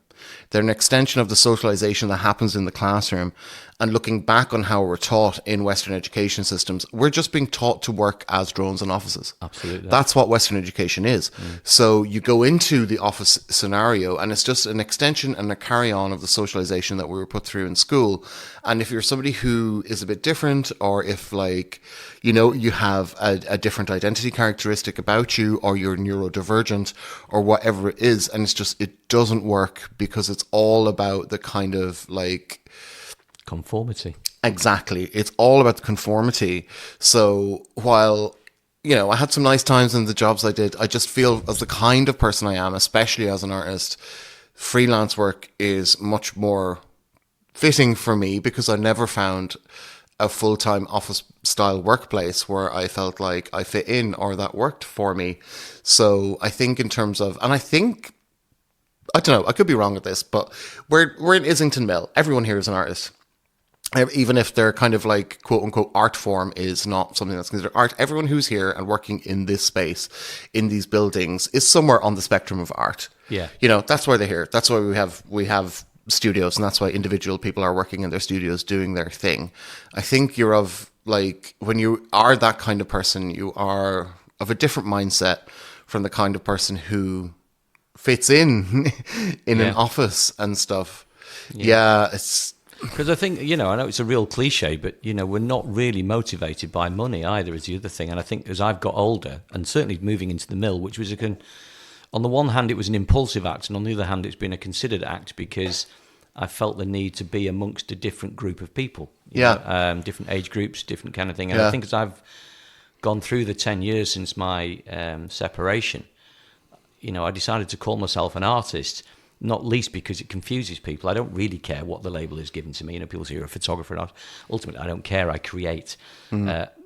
They're an extension of the socialization that happens in the classroom. And looking back on how we're taught in Western education systems, we're just being taught to work as drones in offices. Absolutely. That's what Western education is. So you go into the office scenario, and it's just an extension and a carry-on of the socialization that we were put through in school. And if you're somebody who is a bit different, or if, like, you know, you have a different identity characteristic about you, or you're neurodivergent, or whatever it is, and it's just, it doesn't work, because it's all about the kind of, like, conformity. Exactly. It's all about the conformity. So while, you know, I had some nice times in the jobs I did, I just feel, as the kind of person I am, especially as an artist, freelance work is much more fitting for me, because I never found a full-time office style workplace where I felt like I fit in, or that worked for me. So I think in terms of, and I think, I don't know, I could be wrong with this, but we're in Islington Mill. Everyone here is an artist. Even if their kind of, like, quote unquote art form is not something that's considered art, everyone who's here and working in this space, in these buildings, is somewhere on the spectrum of art. Yeah. You know, that's why they're here. That's why we have studios, and that's why individual people are working in their studios doing their thing. I think you're of, like, when you are that kind of person, you are of a different mindset from the kind of person who fits in an office and stuff. Yeah, it's... Because I think, you know, I know it's a real cliche, but, you know, we're not really motivated by money either, is the other thing. And I think as I've got older, and certainly moving into the mill, which was on the one hand, it was an impulsive act, and on the other hand, it's been a considered act, because I felt the need to be amongst a different group of people. You know, different age groups, different kind of thing. And I think as I've gone through the 10 years since my separation, you know, I decided to call myself an artist, not least because it confuses people. I don't really care what the label is given to me. You know, people say you're a photographer and art. Ultimately, I don't care. I create.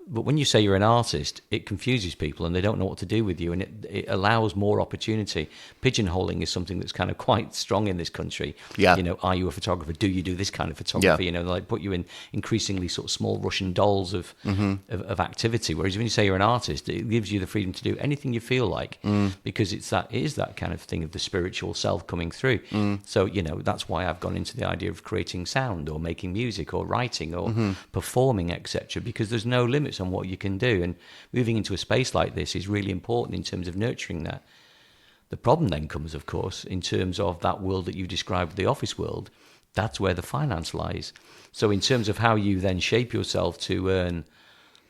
But when you say you're an artist, it confuses people, and they don't know what to do with you, and it allows more opportunity. Pigeonholing is something that's kind of quite strong in this country. Yeah. You know, are you a photographer? Do you do this kind of photography? Yeah. You know, they, like, put you in increasingly sort of small Russian dolls of activity. Whereas when you say you're an artist, it gives you the freedom to do anything you feel like, because it is that kind of thing of the spiritual self coming through. So, you know, that's why I've gone into the idea of creating sound, or making music, or writing, or performing, etc., because there's no limits on what you can do, and moving into a space like this is really important in terms of nurturing that. The problem then comes, of course, in terms of that world that you described, the office world. That's where the finance lies. So in terms of how you then shape yourself to earn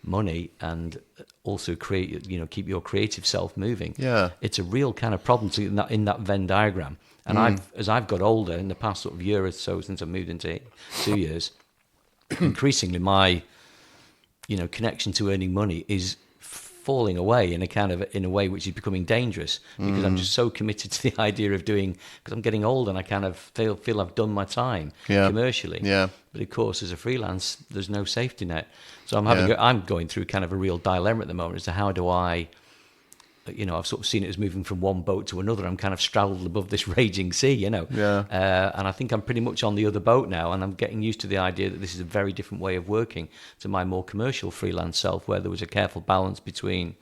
money and also create, you know, keep your creative self moving, it's a real kind of problem in that Venn diagram. And as I've got older, in the past sort of year or so since I've moved into 2 years, increasingly my, you know, connection to earning money is falling away in a way which is becoming dangerous, because I'm just so committed to the idea of doing, because I'm getting old and I kind of feel I've done my time commercially. Yeah. But of course, as a freelance, there's no safety net. So I'm going through kind of a real dilemma at the moment as to how do I, I've sort of seen it as moving from one boat to another. I'm kind of straddled above this raging sea, and I think I'm pretty much on the other boat now, and I'm getting used to the idea that this is a very different way of working to my more commercial freelance self, where there was a careful balance between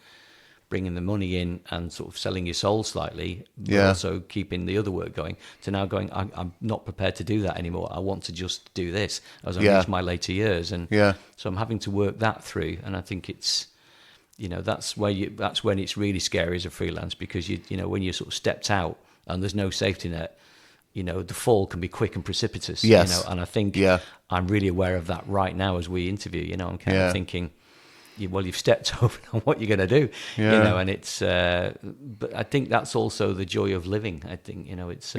bringing the money in and sort of selling your soul slightly, but also keeping the other work going, to now going, I'm not prepared to do that anymore. I want to just do this as I reach my later years. And so I'm having to work that through, and I think it's, that's when it's really scary as a freelance, because when you're sort of stepped out and there's no safety net, the fall can be quick and precipitous. And I think I'm really aware of that right now as we interview. I'm kind of thinking, well, you've stepped over on what you're going to do. And it's but I think that's also the joy of living. I think it's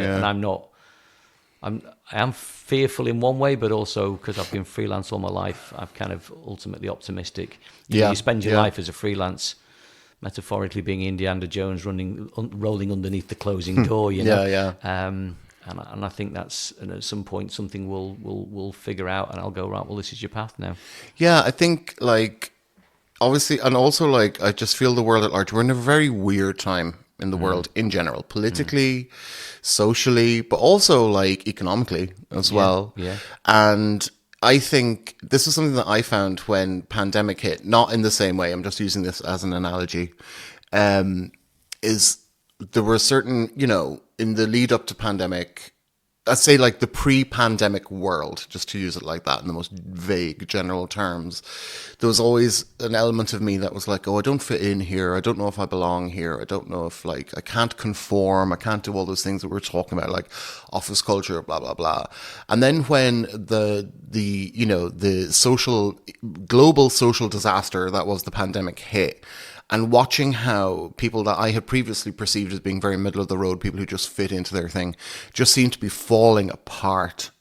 and I am fearful in one way, but also because I've been freelance all my life, I'm kind of ultimately optimistic. You spend your life as a freelance, metaphorically being Indiana Jones, rolling underneath the closing door. And I think that's, and at some point something we'll figure out, and I'll go, right, well, this is your path now. Yeah, I think obviously, and also I just feel the world at large, we're in a very weird time in the world in general, politically, socially, but also economically as well. Yeah. And I think this is something that I found when pandemic hit, not in the same way, I'm just using this as an analogy, is there were certain, in the lead up to pandemic, let's say the pre-pandemic world, just to use it like that in the most vague general terms, there was always an element of me that was like, oh, I don't fit in here. I don't know if I belong here. I don't know if I can't conform. I can't do all those things that we're talking about, like office culture, blah, blah, blah. And then when the global social disaster that was the pandemic hit, and watching how people that I had previously perceived as being very middle of the road, people who just fit into their thing, just seemed to be falling apart.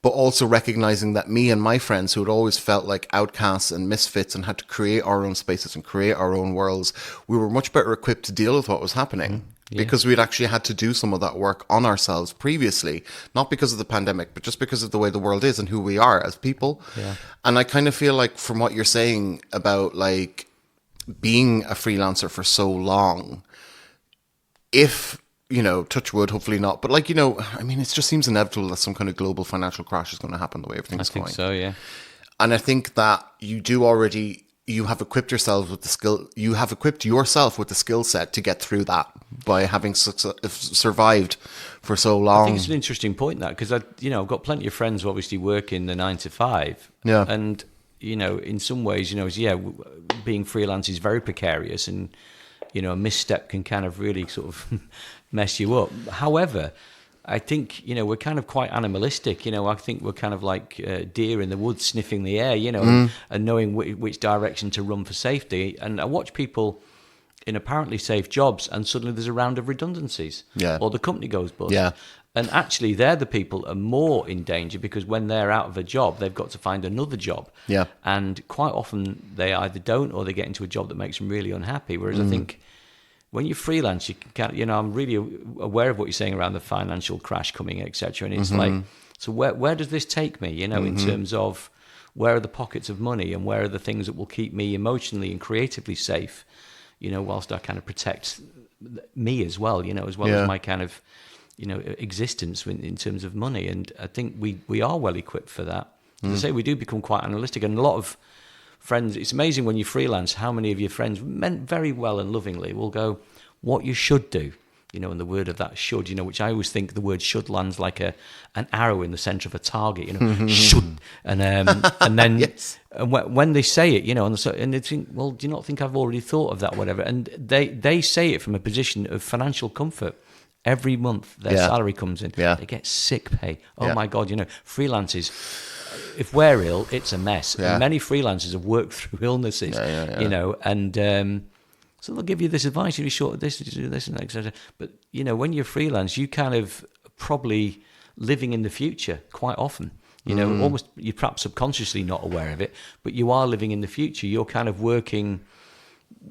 But also recognizing that me and my friends, who had always felt like outcasts and misfits and had to create our own spaces and create our own worlds, we were much better equipped to deal with what was happening. Because we'd actually had to do some of that work on ourselves previously, not because of the pandemic, but just because of the way the world is and who we are as people. And I kind of feel like, from what you're saying about being a freelancer for so long, if, touch wood, hopefully not, but it just seems inevitable that some kind of global financial crash is going to happen the way everything's going. I think so, yeah. And I think that you have equipped yourself with the skill set to get through that by having survived for so long. I think it's an interesting point, that, because I've got plenty of friends who obviously work in the 9 to 5. And in some ways, being freelance is very precarious, and, a misstep can kind of really sort of mess you up. However, I think, we're kind of quite animalistic. I think we're kind of like deer in the woods sniffing the air, and knowing which direction to run for safety. And I watch people in apparently safe jobs, and suddenly there's a round of redundancies, or the company goes bust. And actually, they're the people that are more in danger, because when they're out of a job, they've got to find another job. And quite often they either don't, or they get into a job that makes them really unhappy. Whereas I think when you're freelance, you can, I'm really aware of what you're saying around the financial crash coming, etc. And it's so where does this take me? In terms of where are the pockets of money, and where are the things that will keep me emotionally and creatively safe? Whilst I kind of protect me as well. As my kind of existence in terms of money. And I think we are well equipped for that. As I say, we do become quite analytic, and a lot of friends, it's amazing when you freelance how many of your friends, meant very well and lovingly, will go, what you should do, and the word of that should, which I always think the word should lands like an arrow in the center of a target, should. And then and when they say it, and they think, well, do you not think I've already thought of that, whatever? And they say it from a position of financial comfort. Every month their salary comes in. They get sick pay. Oh my God, freelancers, if we're ill, it's a mess. And many freelancers have worked through illnesses, and so they'll give you this advice, you be short of this, you do this, and etc. But, when you're freelance, you kind of probably living in the future quite often. Almost, you're perhaps subconsciously not aware of it, but you are living in the future. You're kind of working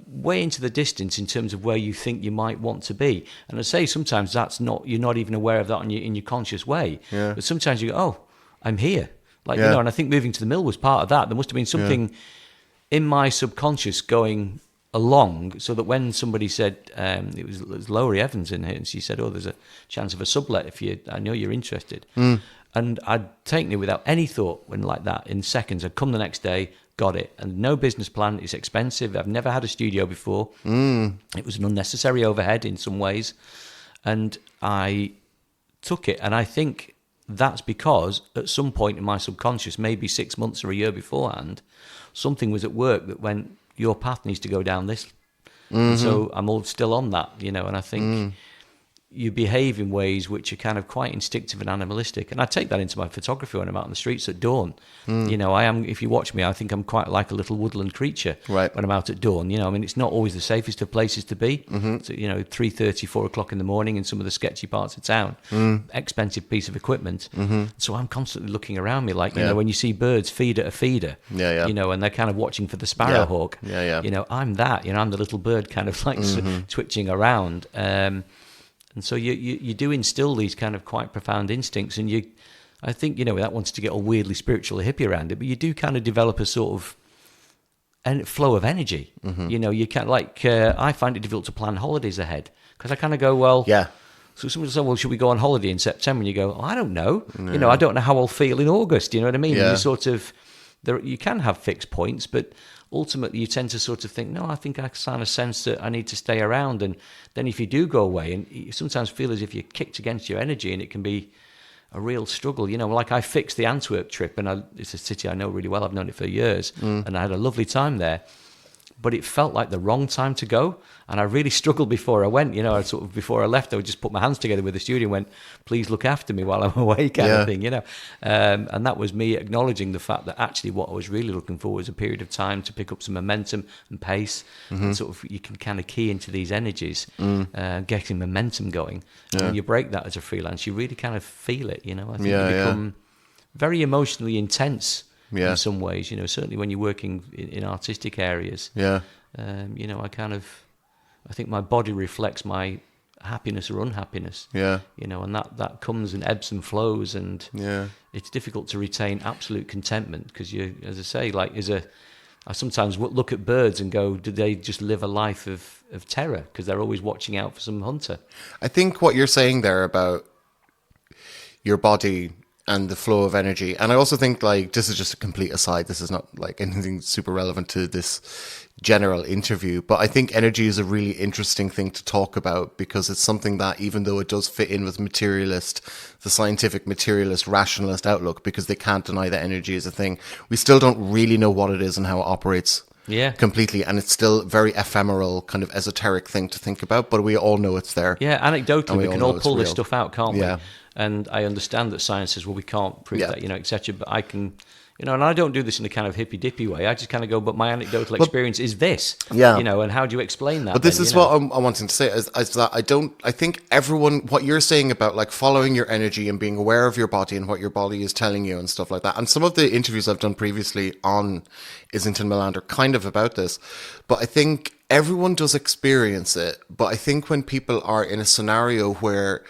way into the distance in terms of where you think you might want to be. And I say sometimes you're not even aware of that in your conscious way. Yeah. But sometimes you go, oh, I'm here. Like, Yeah. and I think moving to the mill was part of that. There must have been something in my subconscious going along, so that when somebody said, it was Laurie Evans in here, and she said, oh, there's a chance of a sublet I know you're interested. And I'd taken it without any thought when like that, in seconds. I'd come the next day, got it, and no business plan. It's expensive. I've never had a studio before. It was an unnecessary overhead in some ways, and I took it. And I think that's because at some point in my subconscious, maybe 6 months or a year beforehand, something was at work that went, your path needs to go down this. And so I'm all still on that, and I think you behave in ways which are kind of quite instinctive and animalistic. And I take that into my photography when I'm out on the streets at dawn. I am, if you watch me, I think I'm quite like a little woodland creature when I'm out at dawn. It's not always the safest of places to be. So, 3:30, 4 o'clock in the morning in some of the sketchy parts of town, expensive piece of equipment. So I'm constantly looking around me, like, when you see birds feed at a feeder, and they're kind of watching for the sparrowhawk, I'm that, I'm the little bird kind of like twitching around. And so you do instill these kind of quite profound instincts, and I think, that wants to get all weirdly spiritual or hippie around it, but you do kind of develop a sort of flow of energy. You can't, I find it difficult to plan holidays ahead, because I kind of go, well, so somebody will say, well, should we go on holiday in September? And you go, oh, I don't know. I don't know how I'll feel in August. You know what I mean? Yeah. And you sort of, you can have fixed points, but ultimately you tend to sort of think, no, I think I kind of sense that I need to stay around. And then if you do go away, and you sometimes feel as if you're kicked against your energy, and it can be a real struggle. Like I fixed the Antwerp trip, and it's a city I know really well. I've known it for years, and I had a lovely time there. But it felt like the wrong time to go, and I really struggled before I went. Before I left, I would just put my hands together with the studio and went, "Please look after me while I'm away," kind of thing. And that was me acknowledging the fact that actually what I was really looking for was a period of time to pick up some momentum and pace, and sort of you can kind of key into these energies, getting momentum going. And when you break that as a freelance, you really kind of feel it. I think you become very emotionally intense. In some ways, certainly when you're working in artistic areas. I think my body reflects my happiness or unhappiness. And that comes and ebbs and flows, and it's difficult to retain absolute contentment, because you, as I say, I sometimes look at birds and go, do they just live a life of terror because they're always watching out for some hunter? I think what you're saying there about your body and the flow of energy. And I also think, this is just a complete aside. This is not anything super relevant to this general interview, but I think energy is a really interesting thing to talk about, because it's something that, even though it does fit in with the scientific materialist, rationalist outlook, because they can't deny that energy is a thing, we still don't really know what it is and how it operates. Completely, and it's still very ephemeral, kind of esoteric thing to think about, but we all know it's there. Anecdotally, we can all pull this stuff out, can't we? Yeah. And I understand that science says, well, we can't prove that, etc. But I can, and I don't do this in a kind of hippy-dippy way. I just kind of go, but my anecdotal experience is this. And how do you explain that? But this is what I'm wanting to say, is that I think everyone, what you're saying about following your energy and being aware of your body and what your body is telling you and stuff like that. And some of the interviews I've done previously on Islington Mill are kind of about this. But I think everyone does experience it. But I think when people are in a scenario where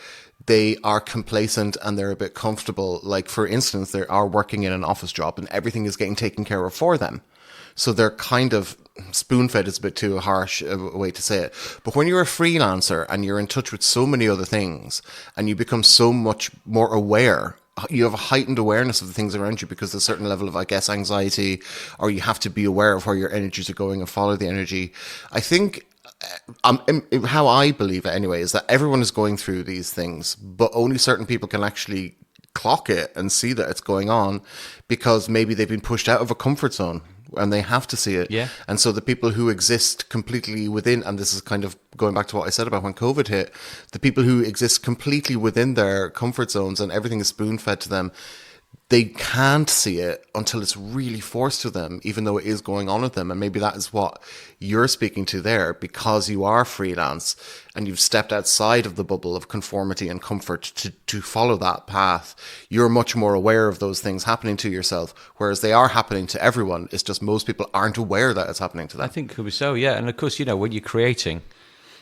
they are complacent and they're a bit comfortable, for instance, they are working in an office job and everything is getting taken care of for them. So they're kind of spoon-fed, is a bit too harsh a way to say it. But when you're a freelancer and you're in touch with so many other things and you become so much more aware, you have a heightened awareness of the things around you, because there's a certain level of, anxiety, or you have to be aware of where your energies are going and follow the energy. I think how I believe it anyway is that everyone is going through these things, but only certain people can actually clock it and see that it's going on, because maybe they've been pushed out of a comfort zone and they have to see it. And so the people who exist completely within, and this is kind of going back to what I said about when COVID hit, the people who exist completely within their comfort zones and everything is spoon-fed to them, they can't see it until it's really forced to them, even though it is going on with them. And maybe that is what you're speaking to there, because you are freelance and you've stepped outside of the bubble of conformity and comfort to follow that path. You're much more aware of those things happening to yourself, whereas they are happening to everyone. It's just most people aren't aware that it's happening to them. I think it could be so, yeah. And of course, when you're creating,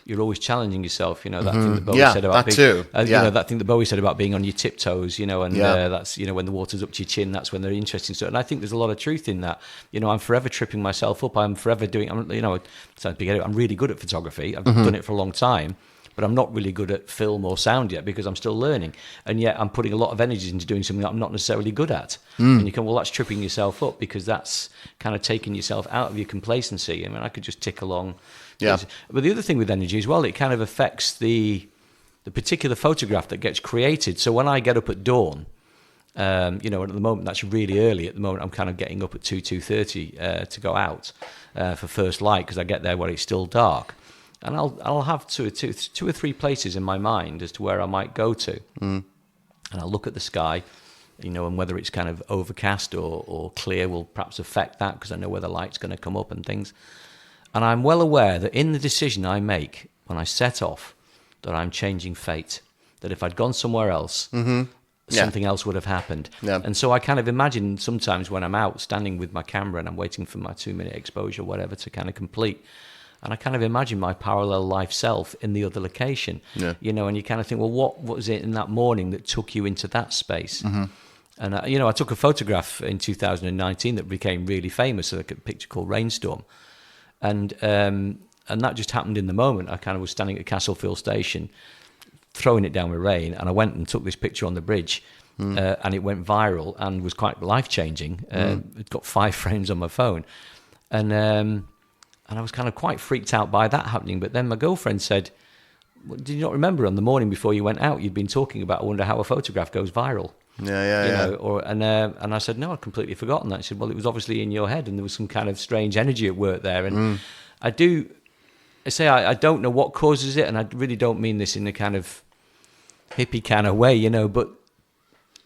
you're always challenging yourself, that thing that Bowie said about that being, too. that thing that Bowie said about being on your tiptoes, and that's, when the water's up to your chin, that's when they're interesting. So, and I think there's a lot of truth in that. I'm forever tripping myself up. I'm forever doing, I'm really good at photography. I've done it for a long time, but I'm not really good at film or sound yet because I'm still learning. And yet I'm putting a lot of energy into doing something that I'm not necessarily good at. And you can, well, that's tripping yourself up because that's kind of taking yourself out of your complacency. I mean, I could just tick along. Yeah. But the other thing with energy as well, it kind of affects the particular photograph that gets created. So when I get up at dawn, and at the moment that's really early. At the moment I'm kind of getting up at 2:30 to go out for first light because I get there where it's still dark. And I'll have two or three places in my mind as to where I might go to. And I'll look at the sky, and whether it's kind of overcast or clear will perhaps affect that because I know where the light's going to come up and things. And I'm well aware that in the decision I make when I set off, that I'm changing fate. That if I'd gone somewhere else, something else would have happened. Yeah. And so I kind of imagine sometimes when I'm out standing with my camera and I'm waiting for my 2-minute exposure or whatever to kind of complete, and I kind of imagine my parallel life self in the other location. Yeah. And you kind of think, well, what was it in that morning that took you into that space? And, I took a photograph in 2019 that became really famous, a picture called Rainstorm. And that just happened in the moment. I kind of was standing at Castlefield Station, throwing it down with rain, and I went and took this picture on the bridge, and it went viral and was quite life-changing. It got 5 frames on my phone. And I was kind of quite freaked out by that happening. But then my girlfriend said, well, did you not remember on the morning before you went out, you'd been talking about, I wonder how a photograph goes viral? Yeah. And I said, no, I'd completely forgotten that. She said, well, it was obviously in your head and there was some kind of strange energy at work there. And I don't know what causes it, and I really don't mean this in a kind of hippie kind of way, but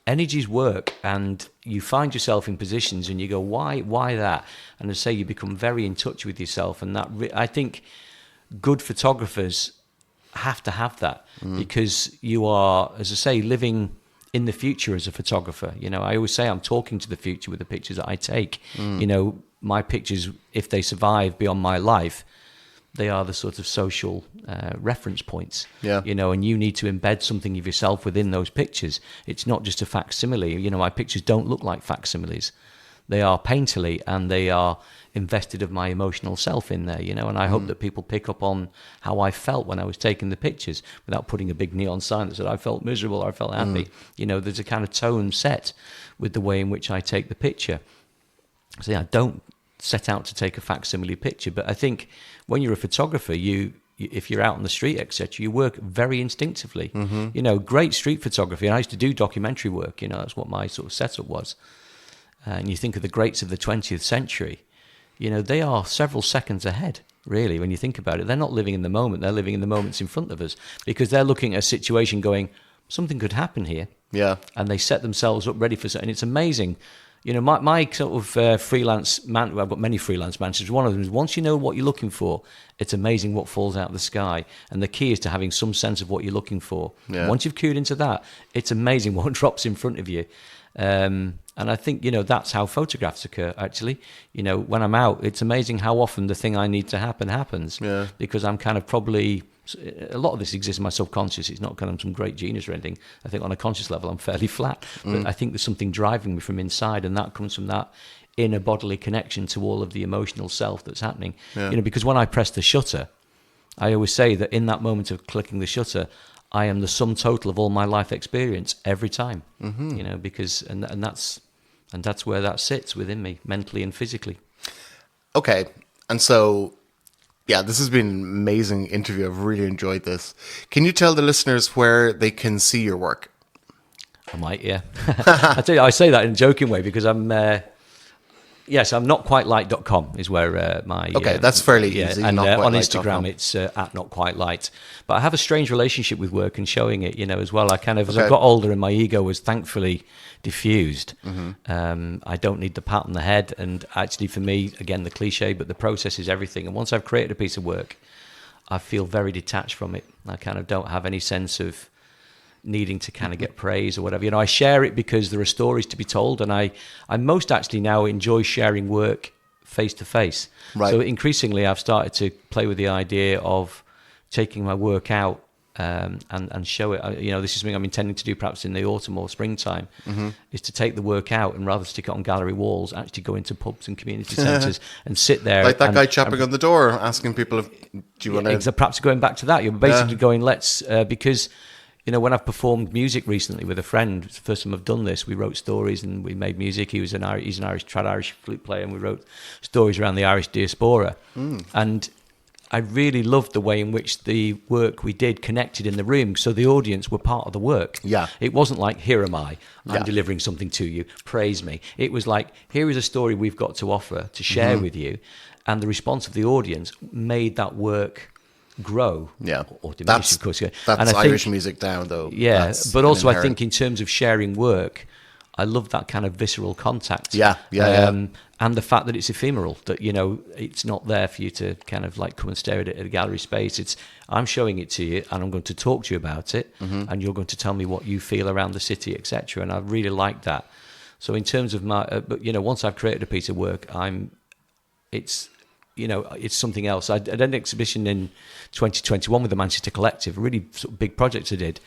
energies work, and you find yourself in positions and you go, why that? And as I say, you become very in touch with yourself, and that I think good photographers have to have that because you are, as I say, living in the future as a photographer. I always say I'm talking to the future with the pictures that I take. My pictures, if they survive beyond my life, they are the sort of social reference points. Yeah. And you need to embed something of yourself within those pictures. It's not just a facsimile. My pictures don't look like facsimiles. They are painterly, and they are invested of my emotional self in there, and I hope that people pick up on how I felt when I was taking the pictures without putting a big neon sign that said I felt miserable or I felt happy. There's a kind of tone set with the way in which I take the picture. So I don't set out to take a facsimile picture, but I think when you're a photographer, if you're out on the street, etc., you work very instinctively. Great street photography, and I used to do documentary work, that's what my sort of setup was. And you think of the greats of the 20th century, they are several seconds ahead, really, when you think about it. They're not living in the moment, they're living in the moments in front of us, because they're looking at a situation going, something could happen here. Yeah. And they set themselves up ready for it, and it's amazing. My sort of freelance man, well, I've got many freelance mantras. One of them is, once you know what you're looking for, it's amazing what falls out of the sky. And the key is to having some sense of what you're looking for. Yeah. Once you've cued into that, it's amazing what drops in front of you. And I think, that's how photographs occur, actually. When I'm out, it's amazing how often the thing I need to happen happens. Yeah. Because I'm kind of probably, a lot of this exists in my subconscious. It's not kind of some great genius or anything. I think on a conscious level, I'm fairly flat. But I think there's something driving me from inside, and that comes from that inner bodily connection to all of the emotional self that's happening. Yeah. Because when I press the shutter, I always say that in that moment of clicking the shutter, I am the sum total of all my life experience every time. Because and that's where that sits within me, mentally and physically. Okay, and so, yeah, this has been an amazing interview. I've really enjoyed this. Can you tell the listeners where they can see your work? I might, yeah. I tell you, I say that in a joking way because I'm Yes, I'm notquitelight.com is where my... Okay, that's fairly easy. And on notquitelight.com. Instagram, it's at notquitelight. But I have a strange relationship with work and showing it, as well. I kind of, as I got older and my ego was thankfully diffused, I don't need the pat on the head. And actually for me, again, the cliche, but the process is everything. And once I've created a piece of work, I feel very detached from it. I kind of don't have any sense of needing to kind of get praise or whatever. I share it because there are stories to be told, and I most actually now enjoy sharing work face to face. Right. So increasingly I've started to play with the idea of taking my work out and show it. This is something I'm intending to do perhaps in the autumn or springtime, is to take the work out and rather stick it on gallery walls, actually go into pubs and community centres and sit there. Like that guy chapping on the door asking people if, do you want to... Perhaps going back to that, you're basically going, let's, because... when I've performed music recently with a friend, it's the first time I've done this, we wrote stories and we made music. He's an Irish flute player, and we wrote stories around the Irish diaspora. And I really loved the way in which the work we did connected in the room, so the audience were part of the work. Yeah. It wasn't like, here am I'm delivering something to you, praise me. It was like, here is a story we've got to offer, to share with you. And the response of the audience made that work grow, or diminish, of course. That's and Irish music down, though. Yeah, but also I think in terms of sharing work, I love that kind of visceral contact. And the fact that it's ephemeral, that, it's not there for you to kind of like come and stare at it at a gallery space. It's, I'm showing it to you and I'm going to talk to you about it, and you're going to tell me what you feel around the city, etc. And I really like that. So in terms of my, but once I've created a piece of work, it's something else. I did an exhibition in 2021 with the Manchester Collective, a really sort of big project I did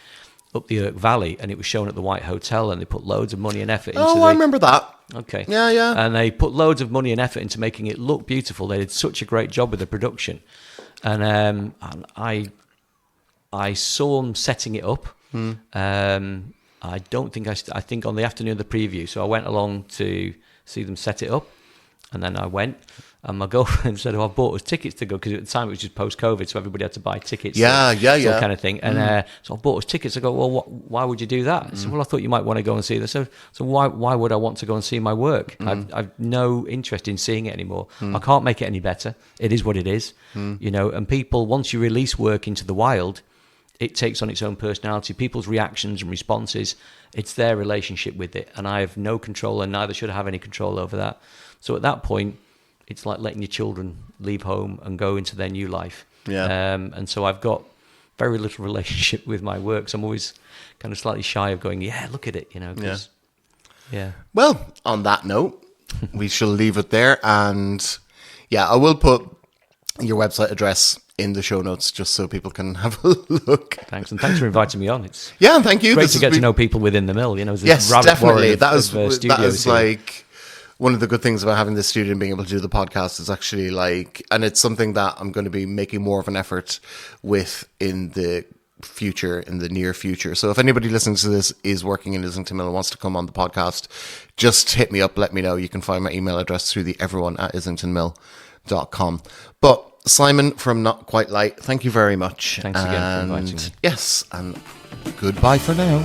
up the Irk Valley, and it was shown at the White Hotel, and they put loads of money and effort into I remember that. Okay. Yeah. And they put loads of money and effort into making it look beautiful. They did such a great job with the production. And I saw them setting it up. I don't think I think on the afternoon of the preview. So I went along to see them set it up, and then I went. And my girlfriend said, I bought us tickets to go, because at the time it was just post-COVID, so everybody had to buy tickets. Yeah. Kind of thing. And so I bought us tickets. I go, well, why would you do that? I said, well, I thought you might want to go and see this. So why would I want to go and see my work? I've no interest in seeing it anymore. I can't make it any better. It is what it is. And people, once you release work into the wild, it takes on its own personality. People's reactions and responses, it's their relationship with it. And I have no control, and neither should I have any control over that. So at that point, it's like letting your children leave home and go into their new life. And so I've got very little relationship with my work. So I'm always kind of slightly shy of going, look at it, 'cause, Well, on that note, we shall leave it there. And I will put your website address in the show notes just so people can have a look. Thanks. And thanks for inviting me on. It's thank you. Great to get to know people within the mill. Yes, definitely. That is studios like... One of the good things about having this studio and being able to do the podcast is actually and it's something that I'm going to be making more of an effort with in the near future. So if anybody listening to this is working in Islington Mill and wants to come on the podcast, just hit me up, let me know. You can find my email address through the everyone@islingtonmill.com. But Simon from Not Quite Light, thank you very much. Thanks again for inviting me. Yes, and goodbye for now.